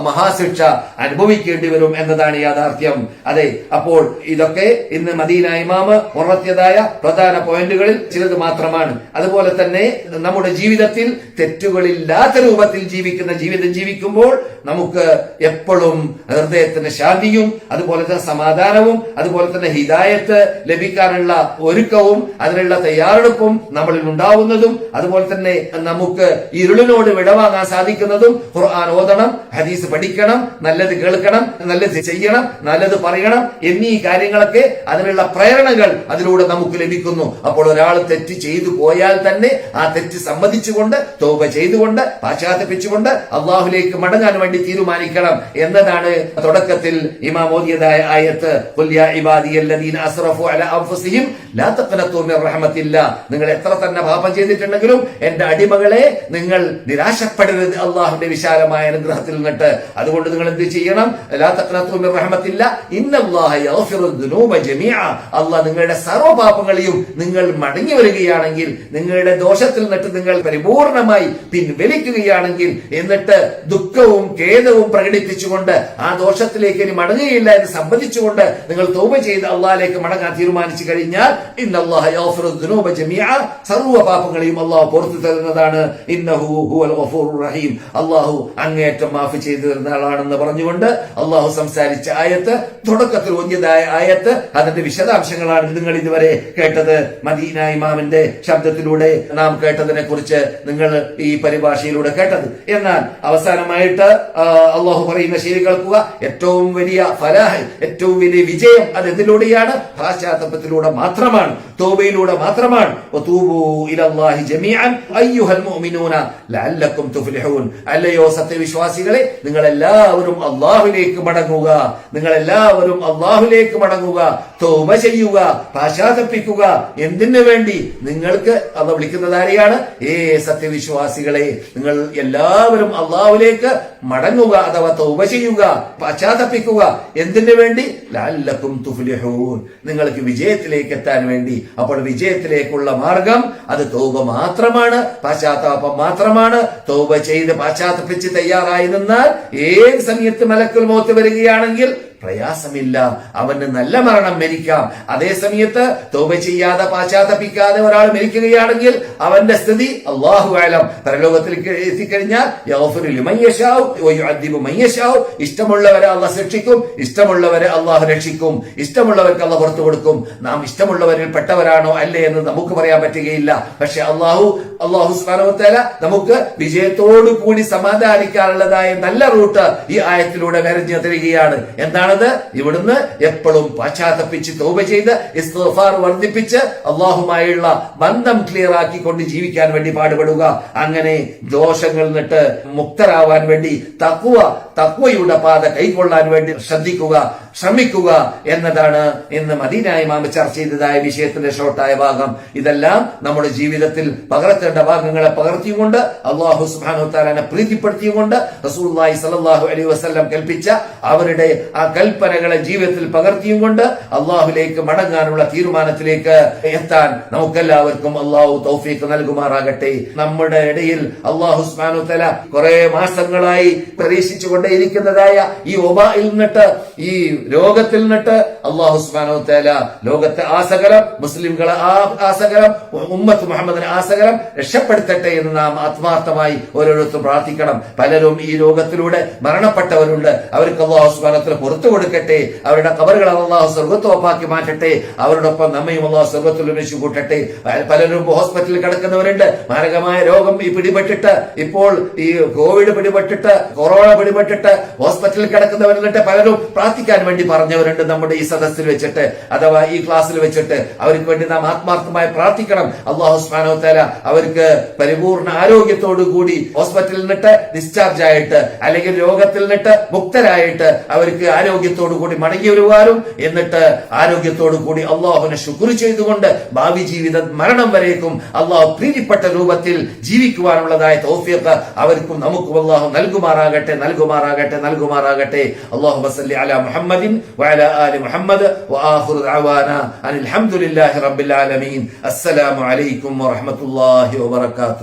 മഹാശിക്ഷ അനുഭവിക്കേണ്ടി വരും എന്നതാണ് യാഥാർത്ഥ്യം. അതെ, അപ്പോൾ ഇതൊക്കെ ഇന്ന് മദീന ഇമാമ് ഉണർത്തിയതായ പ്രധാന പോയിന്റുകളിൽ ചിലത് മാത്രമാണ്. അതുപോലെ തന്നെ നമ്മുടെ ജീവിതത്തിൽ തെറ്റുകളില്ലാത്ത രൂപത്തിൽ ജീവിക്കുന്ന ജീവിതം ജീവിക്കുമ്പോൾ നമുക്ക് എപ്പോഴും ഹൃദയത്തിന് ശാന്തിയും അതുപോലെ തന്നെ സമാധാനവും അതുപോലെ തന്നെ ഹിദായത്ത് ലഭിക്കാനുള്ള ഒരുക്കവും അതിനുള്ള തയ്യാറെടുപ്പും നമ്മളിൽ ഉണ്ടാവുന്നതും അതുപോലെ തന്നെ നമുക്ക് ഇരുളിനോട് വിടവാങ്ങാൻ സാധിക്കുന്നതും ഖുർആൻ ഓതണം, ഹദീസ് പഠിക്കണം, നല്ലത് കേൾക്കണം, നല്ലത് ചെയ്യണം, നല്ലത് പറയണം എന്നീ കാര്യങ്ങളൊക്കെ അതിനുള്ള പ്രേരണകൾ അതിലൂടെ നമുക്ക് ലഭിക്കുന്നു. അപ്പോൾ ഒരാൾ തെറ്റ് ചെയ്തു പോയാൽ തന്നെ ആ തെറ്റ് സമ്മതിച്ചുകൊണ്ട് തൗബ ചെയ്തുകൊണ്ട് പാശ്ചാത്തപിച്ചുകൊണ്ട് അള്ളാഹുലേക്ക് മടങ്ങാൻ വേണ്ടി തീരുമാനിക്കണം എന്നതാണ് തുടക്കത്തിൽ ഇമാം ഓതിയതായ ആയത്ത്. ഖുൽ യാ ഇബാദിയല്ലദീന അസ്റഫു അലാ അൻഫുസിഹിം ലാ തഖ്നതു മിർ റഹ്മത്തില്ലാ. നിങ്ങൾ എത്ര തന്നെ പാപം ചെയ്തിട്ടുണ്ടെങ്കിലും എന്റെ അടിമകളെ നിങ്ങൾ നിരാശപ്പെടരുത് അള്ളാഹുവിന്റെ വിശാലമായ അനുഗ്രഹത്തിൽ നിന്നിട്ട്. അതുകൊണ്ട് നിങ്ങൾ എന്ത് ചെയ്യണം? ലാ തഖ്നതു മിർ റഹ്മത്തില്ലാ ഇന്നല്ലാഹ യഗ്ഫിറു ദുനൂബ ജമീഅ. അള്ളാഹ് നിങ്ങളുടെ സർവ്വ പാപങ്ങളെയും നിങ്ങൾ മടങ്ങി വരികയാണെങ്കിൽ, നിങ്ങളുടെ ദോഷത്തിൽ നിന്നിട്ട് നിങ്ങൾ പരിപൂർണമായി പിൻവലിക്കുകയാണെങ്കിൽ, എന്നിട്ട് ദുഃഖവും ഖേദവും പ്രകടിപ്പിച്ചുകൊണ്ട് ആ ദോഷത്തിലേക്ക് ഇനി മടങ്ങുകയില്ല എന്ന് സമ്മതിച്ചുകൊണ്ട് നിങ്ങൾ തൗബ ചെയ്ത് അള്ളാഹിലേക്ക് മടങ്ങാൻ തീരുമാനിച്ചു കഴിഞ്ഞാൽ ഇന്നല്ലാഹ യഗ്ഫിറു ദുനൂബ ജമീഅ, സർവ്വ പാപങ്ങളെയും അള്ളാഹു പുറത്തു തരുന്നതാണ്. ഇന്നഹു ഹുവൽ ഗഫൂറുർ റഹീം, അള്ളാഹു അങ്ങേയറ്റം മാഫ് ചെയ്തു തരുന്ന ആളാണെന്ന് പറഞ്ഞുകൊണ്ട് അള്ളാഹു സംസാരിച്ച ആയത്ത്, തുടക്കത്തിൽ ഓതിയതായ ആയത്ത്, അതിന്റെ വിശദാംശങ്ങളാണ് നിങ്ങൾ ഇതുവരെ കേട്ടത്. മദീന ഇമാമിന്റെ ശബ്ദത്തിലൂടെ നാം കേട്ടതിനെ കുറിച്ച് നിങ്ങൾ ഈ പരിഭാഷയിലൂടെ കേട്ടത്. എന്നാൽ അവസാനമായിട്ട് അള്ളാഹു പറയുന്ന ശരി കേൾക്കുക. ഏറ്റവും വലിയ ഫലാഹ്, ഏറ്റവും വലിയ വിജയം അത് എന്തിലൂടെയാണ്? പാശ്ചാത്തലത്തിലൂടെ മാത്രമാണ്, തൗബയിലൂടെ മാത്രമാണ്. വതൂബൂ ഇലല്ലാഹി ജമീഅൻ അയ്യുഹൽ മുഅ്മിനൂന ലഅല്ലക്കും തുഫ്ലിഹൂൻ. അല്ലയോ സത്യവിശ്വാസികളെ, നിങ്ങൾ എല്ലാവരും അല്ലാഹുവിലേക്ക് മടങ്ങുക, നിങ്ങൾ എല്ലാവരും അല്ലാഹുവിലേക്ക് മടങ്ങുക, തൗബ ചെയ്യുക, പാശ്ചാത്തപിക്കുക. എന്തിനു വേണ്ടി? നിങ്ങൾക്ക് അള്ളാഹ് വിളിക്കുന്നത് ആരെയാണ്? സത്യവിശ്വാസികളെ, നിങ്ങൾ എല്ലാവരും അല്ലാഹുവിലേക്ക് മടങ്ങുക, അഥവാ തൗബ ചെയ്യുക, പാശ്ചാത്തപിക്കുക. എന്തിനു വേണ്ടി? ലഅല്ലക്കും തുഫ്ലിഹൂൻ, നിങ്ങൾക്ക് വിജയത്തിലേക്ക് എത്താൻ വേണ്ടി. അപ്പോൾ വിജയത്തിലേക്കുള്ള മാർഗം അത് തൗബ മാത്രമാണ്, പാശ്ചാത്താപം മാത്രമാണ്. തൗബ ചെയ്ത് പാശ്ചാത്തപിച്ച് തയ്യാറായി നിന്നാൽ ഏത് സമയത്ത് മലക്കുൽ മൗത്ത് വരികയാണെങ്കിൽ പ്രയാസമില്ല, അവന് നല്ല മരണം മരിക്കാം. അതേ സമയത്ത് തൗബ ചെയ്യാതെ പാശ്ചാത്തപിക്കാതെ ഒരാൾ മരിക്കുകയാണെങ്കിൽ അവന്റെ സ്ഥിതി അല്ലാഹു അഅലം. പരലോകത്തിലേക്ക് എത്തിക്കഴിഞ്ഞാൽ യഗ്ഫിറു ലിമൻ യശാഉ വയുഅദ്ദിബു മൻ യശാഉ, ഇഷ്ടമുള്ളവരെ അല്ലാഹു ശിക്ഷിക്കും, ഇഷ്ടമുള്ളവരെ അല്ലാഹു രക്ഷിക്കും, ഇഷ്ടമുള്ളവർക്ക് അല്ലാഹു പുറത്തു കൊടുക്കും. നാം ഇഷ്ടമുള്ളവരിൽ പെട്ടവരാണോ അല്ലേ എന്ന് നമുക്ക് പറയാൻ പറ്റുകയില്ല. പക്ഷെ അല്ലാഹു സുബ്ഹാനഹു വ തആല നമുക്ക് വിജയത്തോടു കൂടി സമാധാനിക്കാനുള്ളതായ നല്ല റൂട്ട് ഈ ആയത്തിലൂടെ വരഞ്ഞു തരികയാണ്. എന്താണത്? ഇവിടുന്ന് എപ്പോഴും പാശ്ചാത്തപിച്ച് തൗബ ചെയ്ത് ഇസ്തിഗ്ഫാർ വർദ്ധിപ്പിച്ച് അല്ലാഹുമായുള്ള ബന്ധം ക്ലിയർ ആക്കിക്കൊണ്ട് ജീവിക്കാൻ വേണ്ടി പാടുപെടുക. അങ്ങനെ ദോഷങ്ങളിൽ നിന്നിട്ട് മുക്തരാവാൻ വേണ്ടി തഖ്വയുടെ പാത കൈക്കൊള്ളാൻ വേണ്ടി ശ്രമിക്കുക എന്നതാണ് ഇന്ന് മദീന ഇമാം ചർച്ച ചെയ്തതായ വിഷയത്തിന്റെ ഷോർട്ടായ ഭാഗം. ഇതെല്ലാം നമ്മുടെ ജീവിതത്തിൽ പകർത്തേണ്ട ഭാഗങ്ങളെ പകർത്തിയുകൊണ്ട് അല്ലാഹു സുബ്ഹാനഹു വ തആലയെ പ്രീതിപ്പെടുത്തിയുകൊണ്ട് റസൂലുള്ളാഹി സ്വല്ലല്ലാഹു അലൈഹി വസല്ലം കൽപ്പിച്ച അവരുടെ ആ കൽപ്പനകളെ ജീവിതത്തിൽ പകർത്തിയും കൊണ്ട് അല്ലാഹുവിലേക്ക് മടങ്ങാനുള്ള തീരുമാനത്തിലേക്ക് എത്താൻ നമുക്കെല്ലാവർക്കും അല്ലാഹു തൗഫീഖ് നൽകുമാറാകട്ടെ. നമ്മുടെ ഇടയിൽ അല്ലാഹു സുബ്ഹാനഹു വ തആല കുറെ മാസങ്ങളായി പരീക്ഷിച്ചുകൊണ്ടേയിരിക്കുന്നതായ ഈ വബായിൽ നിന്നിട്ട്, ഈ രോഗത്തിൽ നിന്നിട്ട് അല്ലാഹു സുബ്ഹാനഹു വ തആല ലോകത്തെ ആസകലം, മുസ്ലിംകളെ ആസകലം, ഉമ്മത്ത് മുഹമ്മദിനെ ആസകലം രക്ഷപ്പെടുത്തട്ടെ എന്ന് നാം ആത്മാർത്ഥമായി ഓരോരുത്തരും പ്രാർത്ഥിക്കണം. പലരും ഈ രോഗത്തിലൂടെ മരണപ്പെട്ടവരുണ്ട്. അവർക്ക് അല്ലാഹു സുബ്ഹാനഹു വ തആല പുറത്തു കൊടുക്കട്ടെ. അവരുടെ ഖബറുകൾ അല്ലാഹു സ്വർഗ്ഗത്തോപ്പാക്കി മാറ്റട്ടെ. അവരോടൊപ്പം നമ്മയും അല്ലാഹു സ്വർഗ്ഗത്തിൽ ഒരുമിച്ച് കൂട്ടട്ടെ. പലരും ഹോസ്പിറ്റലിൽ കിടക്കുന്നവരുണ്ട്. മാരകമായ രോഗം പിടിപെട്ടിട്ട്, ഇപ്പോൾ ഈ കോവിഡ് പിടിപെട്ടിട്ട്, കൊറോണ പിടിപെട്ടിട്ട് ഹോസ്പിറ്റലിൽ കിടക്കുന്നവരുന്നിട്ട് പലരും പ്രാർത്ഥിക്കാൻ വേണ്ടി പറഞ്ഞവരുണ്ട്. നമ്മുടെ ഈ സദസ്സിൽ വെച്ചിട്ട് അഥവാ ഈ ക്ലാസ്സിൽ വെച്ചിട്ട് അവർക്ക് വേണ്ടി നാം ആത്മാർത്ഥമായി പ്രാർത്ഥിക്കണം. അല്ലാഹു സുബ്ഹാനഹു വ തആല അവർക്ക് പരിപൂർണ ആരോഗ്യത്തോടു കൂടി ഹോസ്പിറ്റലിൽ നിന്നിട്ട് ഡിസ്ചാർജ് ആയിട്ട് അല്ലെങ്കിൽ രോഗത്തിൽ നിന്നിട്ട് മുക്തരായിട്ട് അവർക്ക് ആരോഗ്യത്തോടു കൂടി മടങ്ങി വരുവാനും എന്നിട്ട് ആരോഗ്യത്തോടു കൂടി അല്ലാഹുവിനെ ശുക്ർ ചെയ്തുകൊണ്ട് ഭാവി ജീവിതം മരണം വരേക്കും അല്ലാഹു പ്രീതിപ്പെട്ട രൂപത്തിൽ ജീവിക്കുവാനുള്ളതായ തൗഫീഖ് അവർക്കും നമുക്കും അല്ലാഹു നൽകുമാറാകട്ടെ. അല്ലാഹുമ്മ സല്ലി അലാ മുഹമ്മദിൻ വഅലാ ആലി മുഹമ്മദ് വആഖിറു ദഅവാനാ അനിൽ ഹംദുലില്ലാഹി റബ്ബിൽ ആലമീൻ. അസ്സലാമു അലൈക്കും വറഹ്മത്തുള്ളാഹി വബറകാതുഹു.